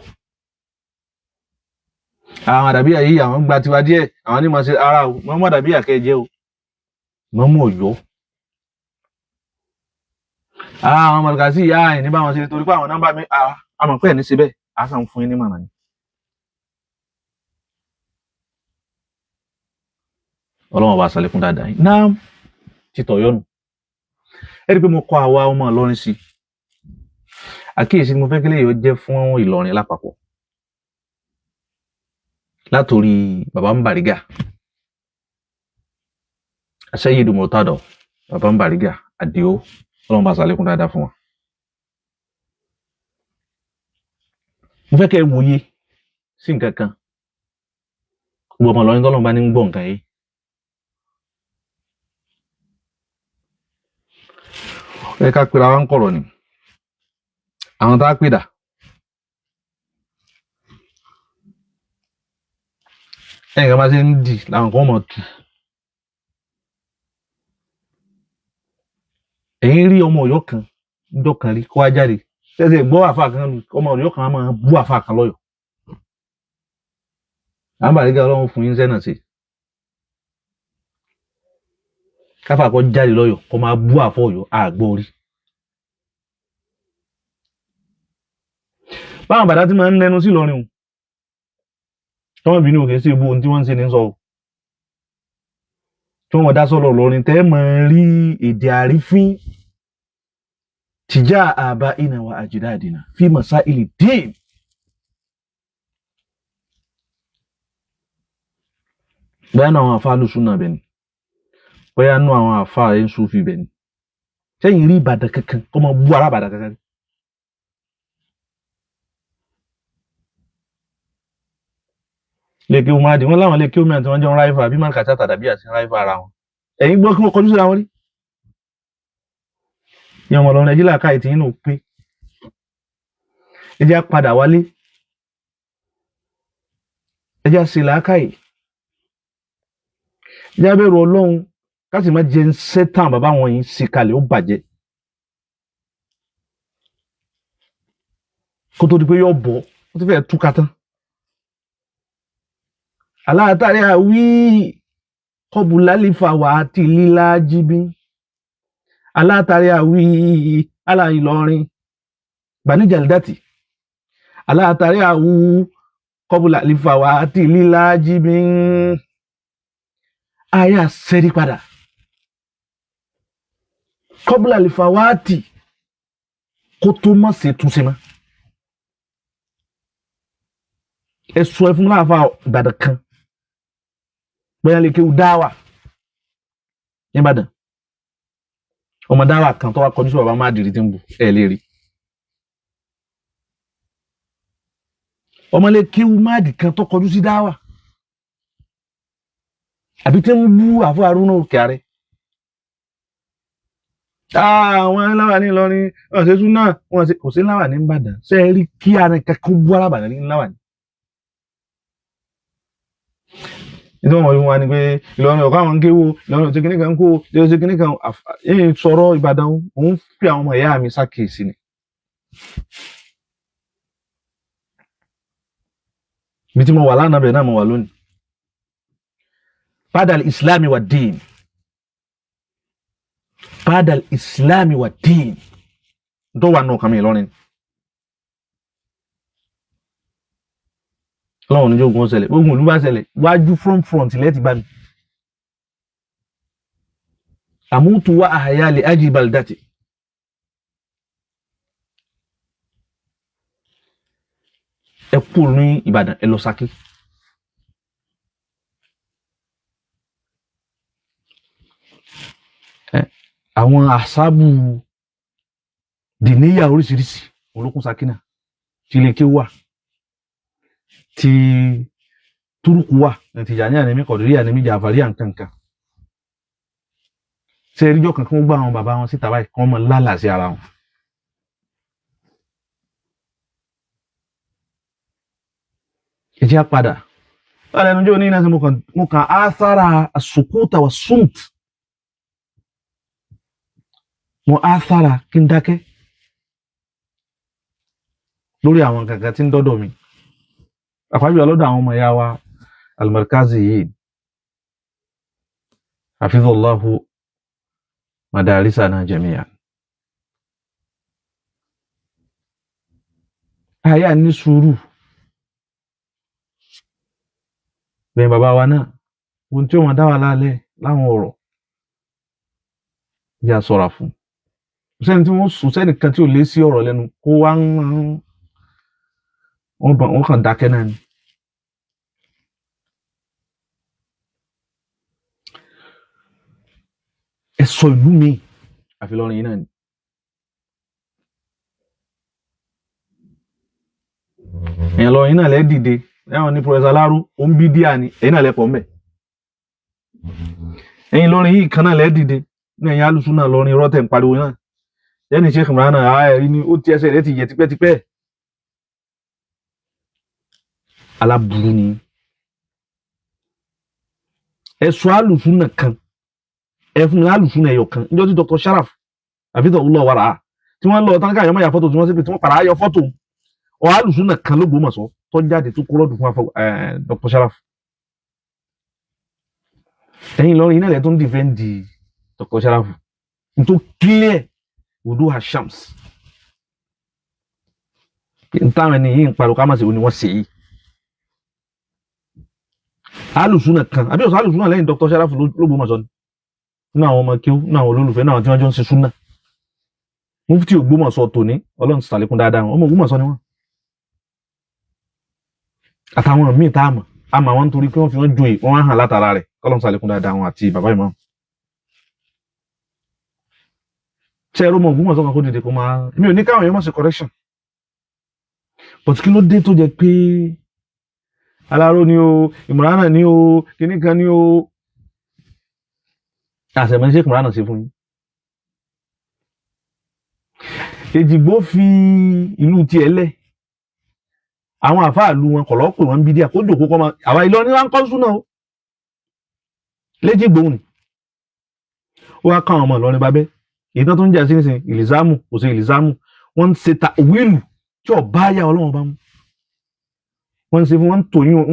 àwọn àdàbíyà yìí àwọn gba tiwa díẹ̀ àwọn onímọ̀ sí ara o mọ́mú àdàbíyà kẹ́ jẹ́ o mọ́mú Ọ̀yọ́ àwọn mọ̀lùkà sí ìyá àyìn ní báwọn ṣe torí pé àwọn nọ́mbà mi àmọ̀ pẹ́ ní síbẹ̀ a kàn fún yín ní mọ̀nà ni. Ọlọ́run ọba àṣàlékún dáadáa yìí náà ti tọ̀yọ́nù ẹ rí i pé mo kọ́ àwa ọmọ Ìlọrin sí àkíyèsí ni mo fẹ́ kí lè yọ jẹ́ fún Ìlọrin lápapọ̀ látòrí bàbá ń Bàrígà Sayyidu Murtada bàbá ń Bàrígà Àdìó Ọlọ́run bá ṣàlékún dáadáa fún wa. mo fẹ́ kẹ́ ẹ wòye sí nǹkan kan gbogbo ọmọ Ìlọrin tọ́lọ́run bá ní ń gbọ́ nǹkan yìí. ẹ ká pera wa ń kọ̀rọ̀ ni àwọn tá a pè dà ẹnìkan bá ṣe ń dì làwọn kan mọ̀ tù. ẹ̀yin rí ọmọ Ọ̀yọ́ kan níjọ́ kan rí kó wá jáde ṣẹ̀ṣẹ̀ gbọ́ àfa kan ọmọ Ọ̀yọ́ kan á máa bú àfa kan lọ́yọ̀. àwọn Bàrígà Ọlọ́run fún yín sẹ́nà sí káfà kọ́ jáde lọ́yọ̀ kó máa bú àfọ Ọ̀yọ́ àgbọ̀ orí. báwọn bàdá tí máa ń lẹ́nu sí Ìlọrin o tọ́wọ́n bínú òkè sí ibú ohun tí wọ́n ń ṣe ní sọ o tí wọ́n dá sọ́lọ̀ Ìlọrin tẹ́ máa rí èdè àrífín tìjà àbá iná wa ajdadina fi masaili din. bẹ́ẹ̀ náà àwọn àfa lùsùn náà bẹ̀ ni bóyá nú àwọn àfa ẹ̀ ń Sufi bẹ̀ ni sẹ́yìn rí Ìbàdàn kankan kọ́ máa bú ará Ìbàdàn kankan. lèkè omadi wọn láwọn lèkè omi àti wọn jọ ń ráìfà bí márùn kàtà tàbí àti ráìfà ara wọn ẹ̀yin gbọ́ kí wọ́n kọjú síra wọn rí. ní ọmọ Ìlọrin ẹjí làákàyè tí yín náà pé ẹjẹ́ padà wálé ẹjẹ́ ṣe làákàyè ẹjẹ́ bẹ̀rù Ọlọ́run káṣí má jẹ́ ń sẹ́tàn bàbá wọn yìí sí kalẹ̀ ó bàjẹ́ kó tó di pé yóò bọ̀ ó ti fẹ́ túká tán. alátàrí àwí kọbùlálífà wà àti lílá jíbí alátàrí àwí alá Ìlọrin gbaníjàlídàtì alátàrí àwú kọbùlálífà wà àti lílá jíbí ayá sẹ́rí padà kọbùlálífà wà àti kó tó mọ́ sí túnṣe mọ́ ẹ̀sùn ẹ̀fún láàfà Ìbàdàn kan bóyá lè kéwù dáwà nìbàdàn ọmọ dáwà kan tó wá kọjú sí bàbá Mádìrí tí ń bù ẹ lè rí ọmọ lè kéwù Mádì kan tó kọjú sí dáwà àbí tí ń bú àfọ Haruna Òkè Àrẹ àwọn láwà ní Ìlọrin wọn ṣe tún náà wọn ṣe kò sí láwà ní Ìbàdàn ṣe é rí kí ara kankan bú arábàdàn ní láwà ní. nítorí wọn wá ní pé Ìlọrin ọ̀ká àwọn ń kéwò Ìlọrin òtí kìnnìkan kó ṣe kìnnìkan ẹ̀yìn sọ̀rọ̀ Ìbàdàn òun fi àwọn ọmọ ìyá mi ṣàkíyèsí ni. bí tí mo wà lánàá bẹ̀rẹ̀ náà mo wà lónìí. badal islami wa din badal islami wa din tó wà nù kàmí Ìlọrin. Ọlọ́run níjọ́ ogun ọ̀sẹ̀lẹ̀ ogun ìlú bá ṣẹlẹ̀ wájú front lẹ́tì bá mi. àmútu wa àhàyà lè ájì baldati. ẹ kú ní Ìbàdàn ẹ lọ Ṣakí. àwọn àṣàbù dìníyà oríṣiríṣi olókùn Ṣakí náà tí ilé ké wà tí túrùkù wà Tìjàníyà ní mi Kọ̀dìríyà ní mi Jàfàríyà nǹkankan ṣe eríjọ́ kan kí wọ́n gbá àwọn bàbá wọn síta báyìí kí wọ́n mọ lálà sí ara wọn. ẹ jẹ́ padà báyìí ẹnu jẹ́ òní iná sí mo kàn á sára àsùkúta wà súnt mo á sára kí n dákẹ́ lórí àwọn kankan tí ń dọ́dọ̀ mi àpájọ lọ́dọ̀ àwọn ọmọ ìyá wa Al-Markazi yìí hafizallahu madarisana jami'an. àyà ní sùúrù bẹ́ẹ̀ bàbá wa náà ohun tí wọ́n dá wà lálẹ́ láwọn ọ̀rọ̀ yà sọ́ra fún sẹ́ni tí wọ́n sùn sẹ́ni kan tí ò lé sí ọ̀rọ̀ lẹ́nu kó wá wọ́n kàn dákẹ́ náà ni sọ ìlú mi àfi lọrin yìí náà ni. èèyàn lọrin náà lẹ́ dìde ẹ̀wọ̀n ní Professor Aláró ó ń bí díà ni ẹ̀yin náà lẹ́pọ̀ mbẹ̀. ẹ̀yin lọrin yìí kan náà lẹ́ dìde ní ẹ̀yin alùsùn náà lọrin rọ́tẹ̀ ń pariwo náà yẹ́nì Sheikh Imran ẹ̀rí ni ó ti ẹsẹ̀ rẹ̀ ti yẹ tipẹ́tipẹ́. aláburú ni ẹ̀sùn alùsùn náà kan ẹ̀fún alùsùn náà ẹ̀yọ̀ kan níjọ́ tí Dr. Sharaf àfihàn olú ọ̀wàrà tí wọ́n lọ tán káyọ̀ mọ́ ya fọ́tò tí wọ́n sì pé tí wọ́n padà yọ fọ́tò ọ̀ alùsùn náà kan ló gbọ́mọ̀ sọ tó jáde tó kúrọ́dù fún Dr. Sharaf. ẹ̀yin lọ́rin iná ilẹ̀ tó ń dìfẹ́ǹdì Dr. Sharaf tó clear wudu hashams táwọn ẹni yìí ń parọ́ ká má ṣe ni wọ́n ṣe yìí. alùsùn náà kan àbí ọ̀sán alùsùn náà lẹ́yìn Dr. Sharaf ló gbọ́mọ̀ sọ ni ní àwọn ọmọ kí ó ní àwọn olólùfẹ́ náà tí wọ́n jọ ń ṣe súnà mufti Ògbómọ̀ṣọ́ tòní Ọlọ́run ti sàlékún dáadáa wọn ọmọ Ògbómọ̀ṣọ́ ni wọ́n àtàwọn míì tá a mọ̀ wọn nítorí pé wọ́n fi wọ́n joyè wọ́n wá hàn látara rẹ̀ Ọlọ́run sàlékún dáadáa wọn àti bàbá ìmọ̀ ṣe ẹ̀rọ ọmọ Ògbómọ̀ṣọ́ kan kó dìde kó máa mi ò ní káwọn èèyàn mọ̀ sí correction but kí ló dé tó jẹ́ pé Aláró ni o Ìmọ̀ràn ni o kíní kan ni o àṣẹmọ̀ Sheikh Imran ṣe fún yín. Èjìgbó fi ìlú tiẹ̀ lẹ̀ àwọn àfáàlú wọn kọ̀lọ́ pè wọ́n bí díà kó dòkó kọ́ máa àwa Ìlọrin wa ń kọ́ súnà o léjìgbó ni ó wá káwọn ọmọ Ìlọrin babẹ́ èyí tó ń jà sí nísìn ìlìzámù kò sí ìlìzámù wọ́n ń ṣe ta wíìlù tí ọba yà Ọlọ́run bá mú wọ́n ń ṣe fún wọ́n ń tòyún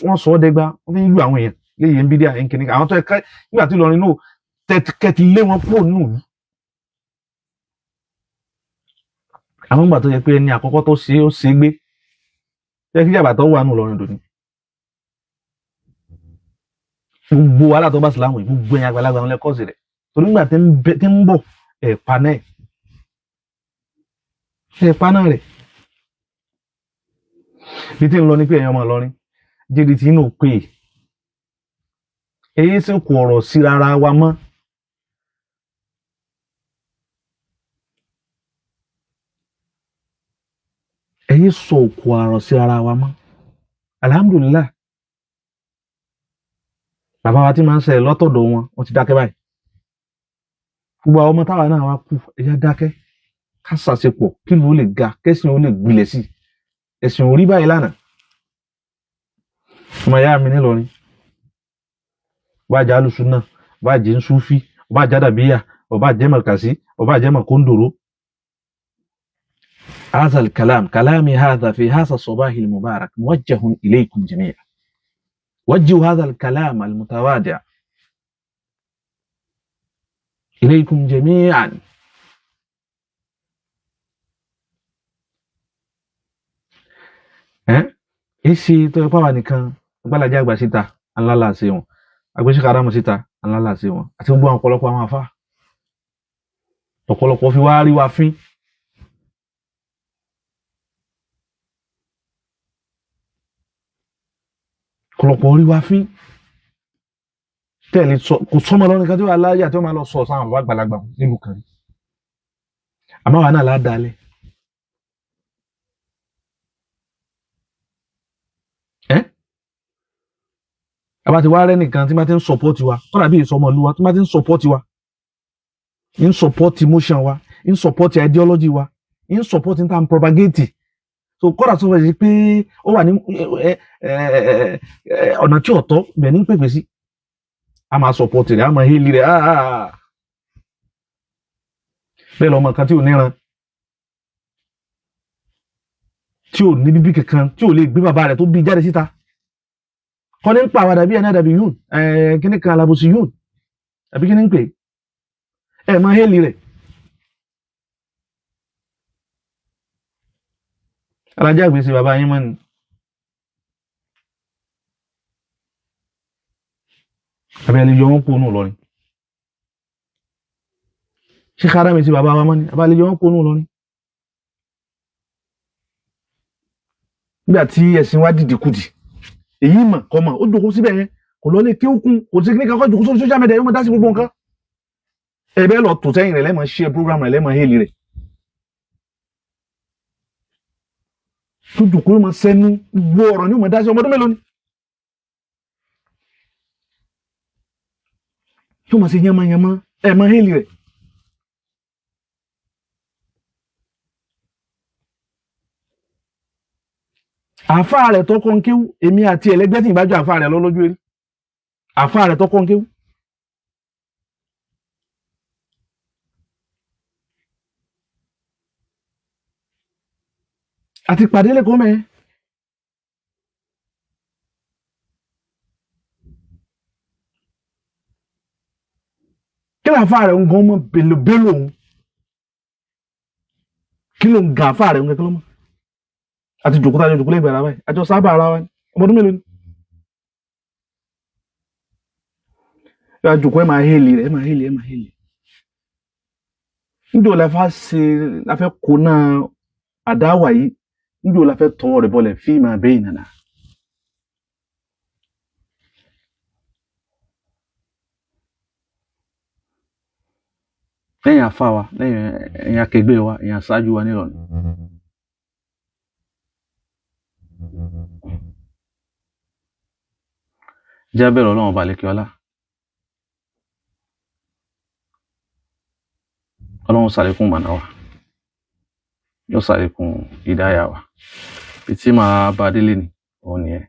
wọ́n sọ ọ́ dẹ́gba wọ́n fi ń lu àwọn èèyàn léyìn bí díà ẹ̀ńkìnní àwọn tó ẹ̀ka nígbà tí Ìlọrin náà kẹ́tì lé wọn pọ̀ nù. àwọn ìgbà tó yẹ pé ẹni àkọ́kọ́ tó ṣe ó ṣe gbé jẹ́ kí jàbàtọ̀ wà nù lọ́rin dòní. gbogbo wàhálà tó bá sìlámù yìí gbogbo ẹ̀yìn àgbàlagbà wọn lẹ́kọ̀ọ́sì rẹ̀ torí nígbà tí ń bọ̀ ẹ̀pa náà rẹ̀ bí tí ń lọ ní pé ẹ̀yàn ọmọ Ìlọrin jẹ́rìí tí inú pè é èyí sì kò ọ̀rọ̀ sí rárá wa mọ́. ẹ̀yin sọ òkú àrọ̀ sí ara wa mọ́ alhamdulillah bàbá wa tí máa ń ṣe lọ́tọ̀dọ̀ wọn ti dákẹ́ báyìí gbogbo àwọn ọmọ táwa náà wá kú ẹ̀yà dákẹ́ ká ṣàṣepọ̀ kí ló lè ga kẹ́sìn ó lè gbilẹ̀ sí ẹ̀sìn orí báyìí lánàá ọmọ ìyá mi nílọrin bá jẹ́ alùsùnà bá jẹ́ nsúfí bá jẹ́ dàbíyà bá jẹ́ màkàsí bá jẹ́ màkóńdòrò. هذا الكلام كلامي هذا في هذا الصباح المبارك موجه إليكم جميعا وجهوا هذا الكلام المتواضع إليكم جميعا. èsì tó ẹ̀pá wà nìkan Agbálájá àgbà síta ńláńlá sí wọn Sheikh Adamu síta ńláńlá sí wọn àti gbogbo àwọn ọ̀pọ̀lọpọ̀ àwọn àfáà ọ̀pọ̀lọpọ̀ fi wá rí wa fín. ọ̀pọ̀lọpọ̀ orí wa fín tẹ́lẹ̀ kò sọ́mọ lọ́nà kan tí wà láyé àti wọ́n máa lọ sọ sáwọn bàbá àgbàlagbà nílùú kan rí àmọ́ wà náà ládàálẹ̀. àbá ti wá rẹ́ nìkan tí máa ti ń sọpọ́tì wa kọ́nà bí ìsọmọ ìlú wa tí máa ti ń sọpọ́tì wa ń sọpọ́tì motion wa ń sọpọ́tì ideology wa ń sọpọ́tì ní tàn propagate so kọ́nà tó fẹ́ sí pé ó wà ní ọ̀nà tí ọ̀tọ̀ bẹ̀ ní pèpè sí a máa sọpọ́tì rẹ̀ a máa hélì rẹ̀ bẹ́ẹ̀ lọ́mọ kan tí ò níran tí ò ní bíbí kankan tí ò lè gbé bàbá rẹ̀ tó bí jáde síta kọ́ ní ń pa àwàdà bí ẹ̀nà dàbí yún kíní kan alábòsí yún àbí kíní ń pè ẹ̀ máa hélì rẹ̀. Alájà gbèsè bàbá yín mọ́ ni àbẹ̀lẹ̀ yọ wọ́n kó nù lọ́rin Sheikh Adamu sí bàbá wa mọ́ ni àbẹ̀lẹ̀ yọ wọ́n kó nù lọ́rin nígbà tí ẹ̀sìn wa dìde kùdì èyí mà kọ́ mà ó jókòó síbẹ̀ yẹn kò lọ lé kí ó kún kò sí kíní kan kọ́ jókòó sórí social media yóò máa dá sí gbogbo nǹkan ebe lọ tó sẹ́yìn rẹ̀ lẹ́mọ̀ share program rẹ̀ lẹ́mọ̀ hélì rẹ̀ tó dùkú ló mọ̀ sẹ́nu gbọ́ ọ̀rọ̀ ní ọmọdé sí ọmọdún mélòó ni tó mọ̀ sí yamayama ẹ̀mọ̀ hélì rẹ̀ àfáà rẹ̀ tó kọ́ ń kéwú èmi àti ẹlẹ́gbẹ́ tí ìbájọ́ àfáà rẹ̀ lọ́lọ́jú eré àfáà rẹ̀ tó kọ́ ń kéwú àti pàdé lẹ́kọ̀ọ́ mẹ́ kí ló àfáà rẹ̀ ń gan mọ́ bèlòbèlò òun kí ló ń ga àfáà rẹ̀ ń kẹ́kẹ́ lọ́mọ́ àti jòkúta àjọ jòkúlẹ̀ ìgbà ara báyìí àjọ sábà ara wa ni ọmọdún mélòó ni yóò àjòkó ẹ máa hélì rẹ̀ ẹ máa hélì níjọ́ la fẹ́ kó náà àdáwà yìí níjọ́ la fẹ́ tọwọ́ rẹ̀ bọ́lẹ̀ fí máa bẹ́ẹ̀ nàná lẹ́yìn àfá wa lẹ́yìn ẹ̀yìn akẹgbẹ́ wa ẹ̀yìn aṣáájú wa nílọ̀nà jábẹ̀rẹ̀ ọlọ́run ọba lẹ́kẹ́ ọlá ọlọ́run ṣàlékún mọ̀nà wa yóò ṣàlékún ìdáyà wa tí máa bá délé ni òun nìyẹn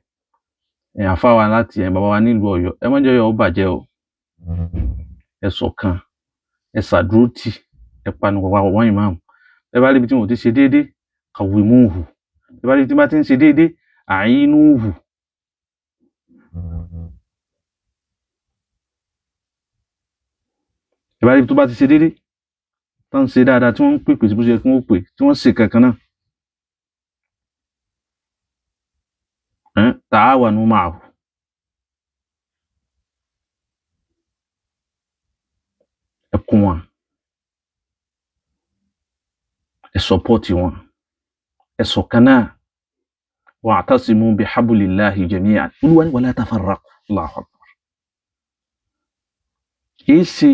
ẹ̀yìn àfá wa láti ẹ̀yìn bàbá wa nílùú Ọ̀yọ́ ẹ má jẹ́ Ọ̀yọ́ ó bàjẹ́ o ẹ ṣọ̀kan ẹ ṣàdúró tì ẹ panupọ̀ papọ̀ wọ́n ìmáàmù ẹ bá rí ibi tí wọ́n ti ṣe déédé kàwímúhù ẹ bá rí ibi tí wọ́n ti ń ṣe déédé àínúhù ẹ bá rí ibi tó bá ti ṣe déédé tó ń ṣe dáadáa tí wọ́n ń pèpè sí bó ṣe kí wọ́n pè tí wọ́n ṣe kankan náà tààwánú ma'ahu ẹ kún wọn ẹ sọpọ́tì wọn ẹ ṣọ̀kan náà wa'tasimu bihablillahi jami'an Olúwa ní wala tafarraqu Allahu akbar kìí ṣe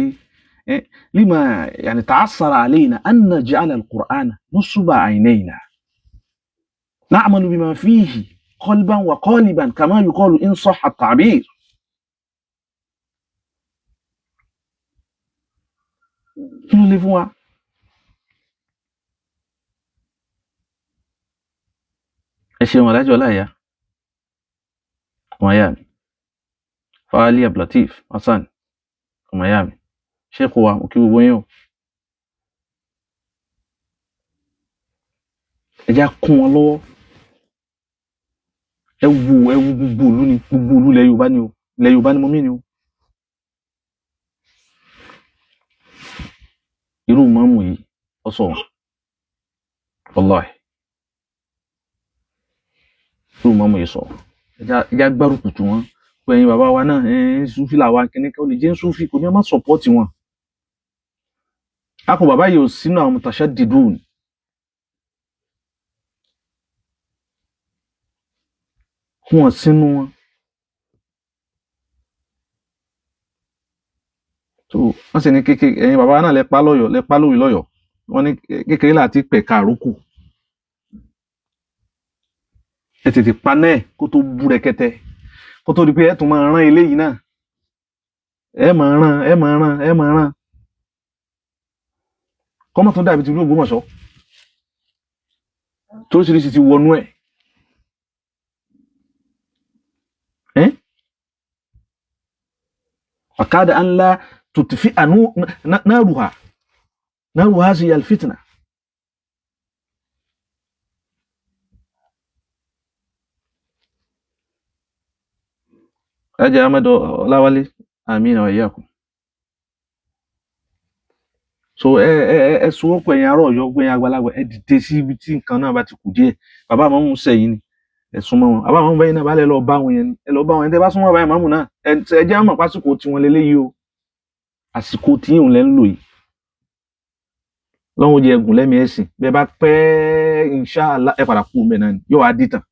lima yani ta'assara alayna an naj'ala al-Qur'ana nusba 'aynayna na'malu bima fihi qalban wa qaliban kama yuqalu in sahha at-ta'bir kí ló lè fún wa ẹ ṣeun alájọ ọláìyá ọmọ ìyá mi Fáálí Abdulateef Hasan ọmọ ìyá mi ṣéèkù wa mo kí gbogbo yín o ẹ já kún wọn lọ́wọ́ ẹ wo gbogbo ìlú ni gbogbo ìlú ilẹ̀ Yorùbá ni o ilẹ̀ Yorùbá ni mo mí ni o irú mọ́mù yìí ọ̀sọ̀ wallahi irú mọ́mù yìí sọ ẹjá gbárùkù tù wọ́n pé ẹ̀yin bàbá wa náà Súfì làwa kìíní kan ó lè jẹ́ Súfì kò ní ọmọ sọpọ́ọ̀tì wọn akọ bàbá yìí ò sínú àwọn mutashaddidun wọn sínú wọn tó wọ́n sì ní kékeré ẹ̀yin bàbá náà lẹ́pá lórí lọ́yọ̀ wọ́n ní kékeré láti pẹ̀ka àrókù ẹ tètè paná ẹ̀ kó tó bú rẹ̀kẹ̀tẹ̀ kó tó di pé ẹ tún máa rán eléyìí náà ẹ máa rán kọ́mọ̀ tó dàbí ti ìlú Ògbómọ̀ṣọ́ tó ṣiríṣi ti wọnú ẹ̀ وكاد أن لا تطفئ نارها هذه الفتنة أجي أحمد Ọláwálé آمين وإياكم so ẹ sowọ́pọ̀ ẹ̀yin ará Ọ̀yọ́ gbẹ̀yìn àgbàlagbà ẹ dìde sí ibi tí nǹkan náà bá ti kù díẹ̀ bàbá àmọ́ mú sẹ́yìn ni ẹ súnmọ́ wọn àbá àwọn báyìí náà bá lẹ lọ bá wọn yẹn ẹ lọ bá wọn yẹn tẹ bá súnmọ́ báyìí màmú náà ẹ jẹ́ àmọ̀ pásìkò tí wọ́n lélẹ́yìí o àsìkò tí yìí ń lẹ́ ń lò yìí lọ́wọ́ jẹ ẹgùn lẹ́mìí ẹ̀sìn bẹ́ẹ̀ bá pẹ́ inṣáàlá ẹ padà kú mẹ́ náà ni yóò wá dìtàn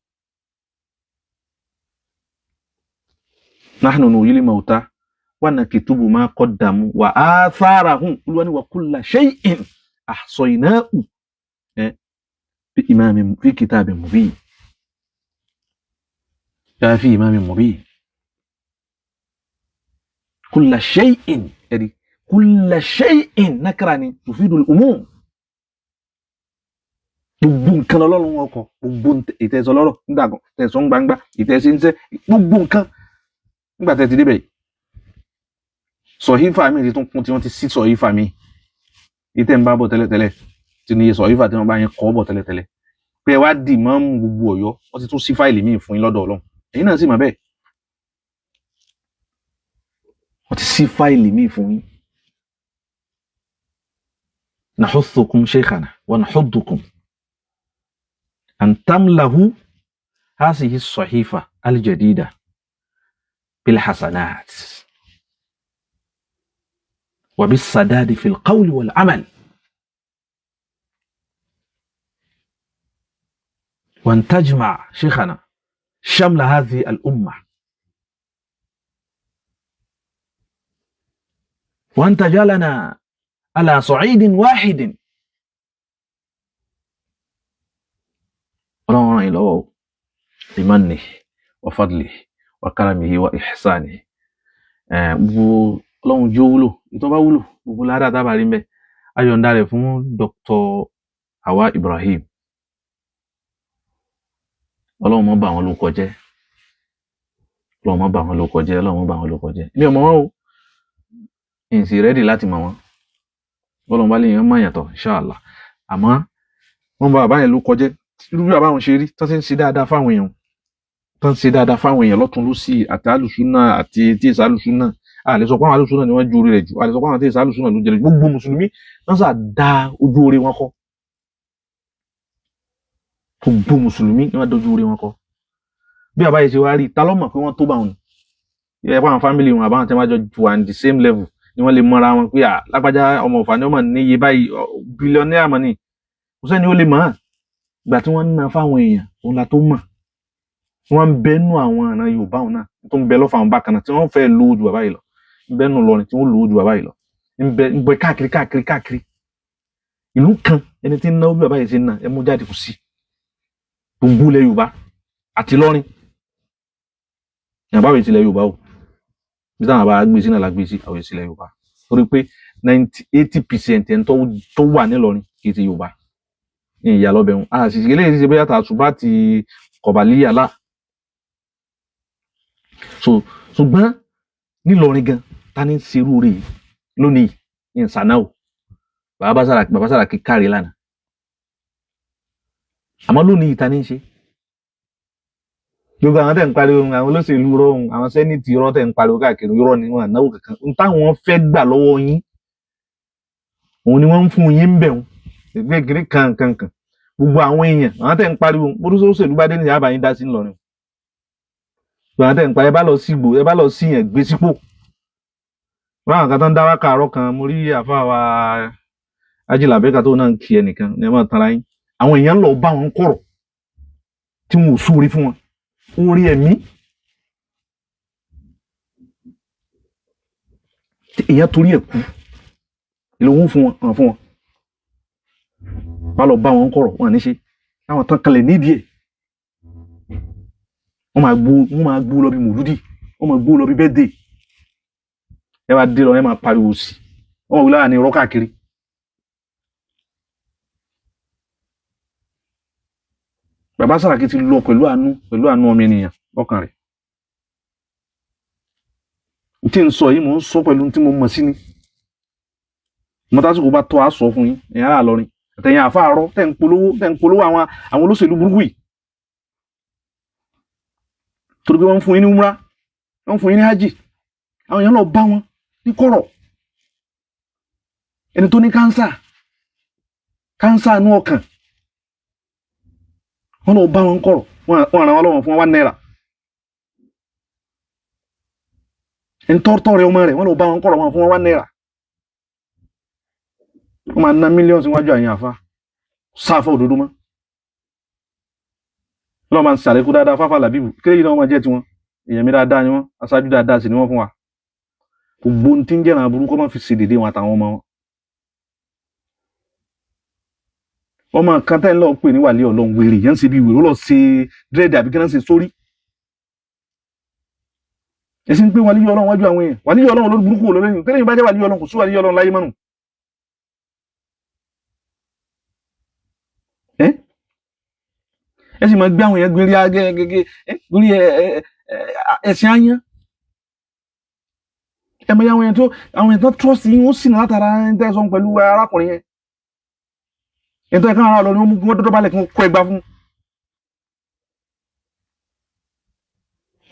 nahnu nuhyil mauta wa naktubu ma qaddamu wa atharahum Olúwa ní wa kulla shay'in ahsaynahu fi kitabin mubin fi imamin mubin kulla shay'in kulla shay'in nakrani tufidul umum gbogbo nǹkan lọ́lọ́run ọkọ̀ gbogbo ìtẹ̀sọ́lọ́rọ̀ nígbàgbọ́ tẹ̀sán gbangba ìtẹ̀síńsẹ́ gbogbo nǹkan nígbà tẹ̀ ti débẹ̀ sọ̀hífà mi ti tún kún tí wọ́n ti sí sọ̀hífà mi ìtẹ̀ ń bá bọ̀ tẹ́lẹ̀tẹ́lẹ̀ tí ní sọ̀hífà tí wọ́n bá yẹn kọ́ bọ̀ tẹ́lẹ̀tẹ́lẹ̀ pé ẹ wá dì mọ́ gbogbo Ọ̀yọ́ wọ́n ti tún sí fáìlì míì fún yín lọ́dọ̀ Ọlọ́run ẹ̀yin náà sì mọ̀ bẹ́ẹ̀ wọ́n ti sí fáìlì míì fún yín nahuthukum shaykhana wa nahuddukum أن تملأوا هذه الصحيفة الجديدة بالحسنات وبالسداد في القول والعمل وأن تجمع شيخنا شمل هذه الأمة وأن تجعلنا على صعيد واحد Ọlọ́run ràn yín lọ́wọ́ bimani wa fadli wa karamihi wa ihsani gbogbo Ọlọ́run jẹ́ wúlò ìtọ́ bá wúlò gbogbo ládàá tábà rí mbẹ́ ayọ̀ǹda rẹ̀ fún Dr. Hawa Ibrahim Ọlọ́run má bà wọ́n lórúkọ jẹ́ Ọlọ́run má bà wọ́n lórúkọ jẹ́ Ọlọ́run má bà wọ́n lórúkọ jẹ́ mi ò mọ̀ wọ́n o n sì rẹ́dì láti mọ̀ wọ́n Ọlọ́run bá lè yàn mọ̀ yàtọ̀ inshallah àmọ́ wọ́n bá bàbá yẹn lórúkọ jẹ́ irú bí àbáwọn ṣe rí tó ti ń ṣe dáadáa fáwọn èèyàn tó ń ṣe dáadáa fáwọn èèyàn lọ́tún lósì àti alùsùnà àti tí èsì alùsùnà a lè sọ pé àwọn alùsùnà ni wọ́n ju orí rẹ̀ jù a lè sọ pé àwọn tí èsì alùsùnà ló jẹrẹ gbogbo mùsùlùmí wọ́n sà dá ojú orí wọn kọ́ gbogbo mùsùlùmí ni wọ́n dojú orí wọn kọ́ bí àbáyé ṣe wá rí ta ló mọ̀ pé wọ́n tó bá wọn ẹ fún àwọn fámìlì wọn àbáwọn tí wọ́n jọ wà ní the same level ni wọ́n lè mọra wọn pé lágbájá ọmọ Ọ̀fà ni ọmọ níye báyìí bílíọ̀nìyà mọ̀ ni kò sẹ́ni ó lè mọ̀ ìgbà tí wọ́n ń ná fáwọn èèyàn òun la tó mọ̀ wọ́n ń bẹ́nu àwọn àna Yorùbá òun náà tó ń bẹ lọ́fà àwọn bákan náà tí wọ́n fẹ́ lo ojú bàbá yìí lọ ń bẹ́nu lọrin tí wọ́n lo ojú bàbá yìí lọ ń bẹ káàkiri ìlú kan ẹni tí ń náwó bí bàbá yìí ṣe ń ná ẹ mú jáde kù sí gbogbo ilẹ̀ Yorùbá àti lọ́rin ìyàbá wẹ̀ tilẹ̀ Yorùbá o bí táwọn àbá gbé sí náà la gbé sí àwọn ìsílẹ̀ Yorùbá torí pé 80% ẹni tó wà nílọrin kì í ti Yorùbá ìyá lọ́bẹ̀ wọn àṣìṣe eléyìí ṣe bóyá tàṣùbá ti kọ̀bàlíyà lá ṣùgbọ́n nílọrin gan ta ní ṣerú rẹ̀ lónìí ìsànà o bàbá Sàràkí kárí lánàá àmọ́ lónìí ta ní ṣe gbogbo àwọn tẹ̀ ń pariwo àwọn olóṣèlú rọrùn àwọn sẹ́nìtì rọ tẹ̀ ń pariwo káàkiri irọ́ ni wọn ànáwó kankan n táwọn fẹ́ gbà lọ́wọ́ yín òun ni wọ́n ń fún yín bẹ̀ wọn gbẹgìrì kankan gbogbo àwọn èèyàn àwọn tẹ̀ ń pariwo bódúsó òṣèlú bá dé ní yàrá yín dá sí ńlọrin gbogbo àwọn tẹ̀ ń pariwo ẹ bá lọ sí yẹn gbé sípò wọn àwọn kan tó ń dá wákà àárọ̀ kan mo rí àfa wa ajílàbẹ́ka tó náà ń kí ẹnìkan ní ẹ máa tanra yín àwọn èèyàn lọ bá wọn kọ̀rọ̀ tí wọn ò súre fún wọn orí ẹ̀mí èèyàn torí ẹ̀ kú ìlòwú fún wọn bá lọ bá wọn kọ̀rọ̀ wọn ní ṣe láwọn tán kalẹ̀ nídìí ẹ̀ wọ́n máa gbó lọ bí mòlúdì wọ́n máa gbó lọ bí bẹ́ẹ̀dẹ̀ ẹ wá dé lọ ẹ máa pariwo sí wọ́n wò lára ní irọ́ káàkiri bàbá Sàràkí ti lọ pẹ̀lú àánú ọmọ ènìyàn lọ́kàn rẹ̀ tí ń sọ yìí mò ń sọ pẹ̀lú tí mo mọ̀ sí ni mọ́tàsíkò bá tọ́ a sọ fún yín ẹ̀yin ará lọ́rin àtẹ̀yìn àfáàrọ̀ tẹ̀ ń polówó àwọn olóṣèlú burúkú yìí torí pé wọ́n ń fún yín ní umra wọ́n ń fún yín ní hajj àwọn èèyàn lọ bá wọn ní kọ̀rọ̀ ẹni tó ní kánsà inú ọkàn wọ́n lọ bá wọn kọ̀rọ̀ wọ́n ràn wọ́n lọ́wọ́ fún 1 náírà ẹni tọ́rọ̀ rẹ̀ ọmọ rẹ̀ wọ́n lọ bá wọn kọ̀rọ̀ wọn fún 1 náírà wọ́n máa ná mílíọ̀nù síwájú àyìn àfá sáfà òdodo mọ́ lọ́wọ́ máa ń sàrékú dáadáa fáfà làbíbù kéré yìí náà wọ́n máa jẹ́ tiwọn èèyàn mi dáadáa ni wọ́n aṣáájú dáadáa sì ni wọ́n fún wa gbogbo ohun tí ń jẹ́ràn aburú kó má fi ṣe dédé wọn àtàwọn ọmọ wọn. ọmọ kan tẹ́ ń lọ pè ní wàlí ọlọ́run wèrè yẹn ń ṣe bí wèrè ó lọ ṣe dírẹ́dì àbí kí wọ́n ṣe sórí. ẹ̀sìn pé wàlí ọlọ́run wájú àwọn èèyàn wàlí ọlọ́run lórí burúkú olóyìn tẹ́lẹ̀ yìí bá jẹ́ wàlí ọlọ́run kò sí wàlí ọlọ́run láyé mọ́nù. ẹ sì máa gbé àwọn èèyàn gbérí agẹ́gẹ́gẹ́ lórí ẹ̀sìn ayán. ẹ mọ̀ àwọn èèyàn tó trọ́ọ̀sì yín ó sì ní látara ẹni tẹ́ sọ pẹ̀lú arákùnrin yẹn. ẹ̀tọ́ ẹ̀ka ara lọ ni wọ́n dọ́dọ́ balẹ̀ kó ẹgbà fún.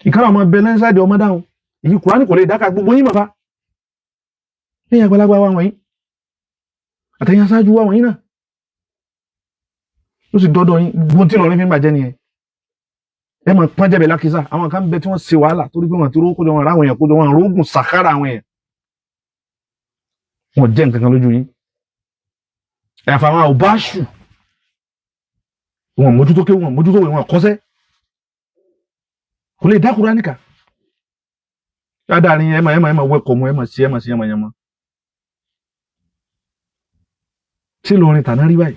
ìkárà ọmọ bẹ lẹ́sàdì ọmọ dáhùn èyí Kùránì kò lè dáka gbogbo yín bàbá lẹ́yìn àgbàlagbà wa wọ̀nyí àtẹ̀yìn aṣáájú wa wọ̀nyí náà ó sì dọ́dọ̀ yín gbogbo tí lọ́rin fi ń bàjẹ́ nìyẹn. ẹ mọ̀ pọ́n jẹ́bẹ̀ lákìsà àwọn kan bẹ tí wọ́n ṣe wàhálà torí pé wọ́n ti rókò wọn ráwọn èèyàn kó wọn rógùn sàkárà àwọn èèyàn wọn jẹ́ nǹkan kan lójú yín. ẹ̀fà àwọn àwòbáṣù wọn mójútó kéwù wọn mójútó wọn kọ́sẹ́ kò lè dá Kùránì kà dáadáa ni ẹ máa wẹ́kọ̀ mu ẹ máa ṣe yamayama tí lórin tàná rí báyìí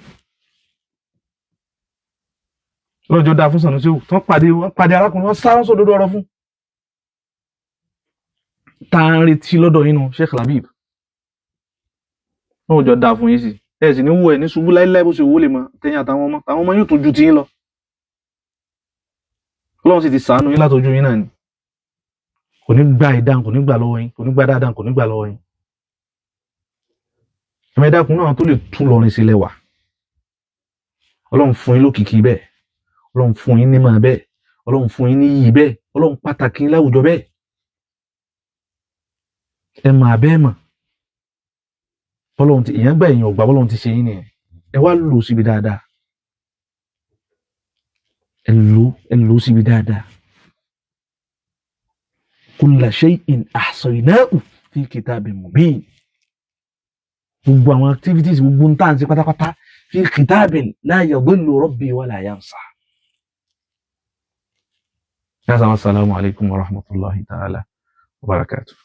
lọ́jọ́ dáa fún Sanusi tí wọ́n pàdé arákùnrin wọn sáré sódodo ọ̀rọ̀ fún tá à ń retí lọ́dọ̀ yín nu Sheikh Labib lọ́jọ́ dáa fún yín sí ẹ sì ní wọ ẹ ní ṣubú láíláí bó ṣe wó lè mọ tẹ̀yìn àtàwọn ọmọ yóò tún ju ti yín lọ Ọlọ́run sì ti ṣàánú yín látọjú yín náà ni kò ní gba ìdáhùn kò ní gbà lọ́wọ́ yín kò ní gba dáadáa kò ní gbà lọ́wọ́ yín ẹ̀mẹ́dàkùn náà tó lè tún lọrin sílẹ̀ wà Ọlọ́run fún yín lókìkí bẹ́ẹ̀ Ọlọ́run fún yín nímọ̀ bẹ́ẹ̀ Ọlọ́run fún yín níyì bẹ́ẹ̀ Ọlọ́run pàtàkì láwùjọ bẹ́ẹ̀ ẹ mà bẹ́ẹ̀ mọ̀ Ọlọ́run ti èèyàn gbà èèyàn ọ̀gbà Ọlọ́run ti ṣe yín nìyẹn ẹ wá lò síbi dáadáa ẹ lò síbi dáadáa kulla shay'in ahsaynahu fi kitabin mubin gbogbo àwọn activities gbogbo ń tà ń ṣe pátápátá fi kitabin la yadillu rabbi wala yansa. Assalamu alaikum wa rahmatullahi ta'ala wa barakatuh.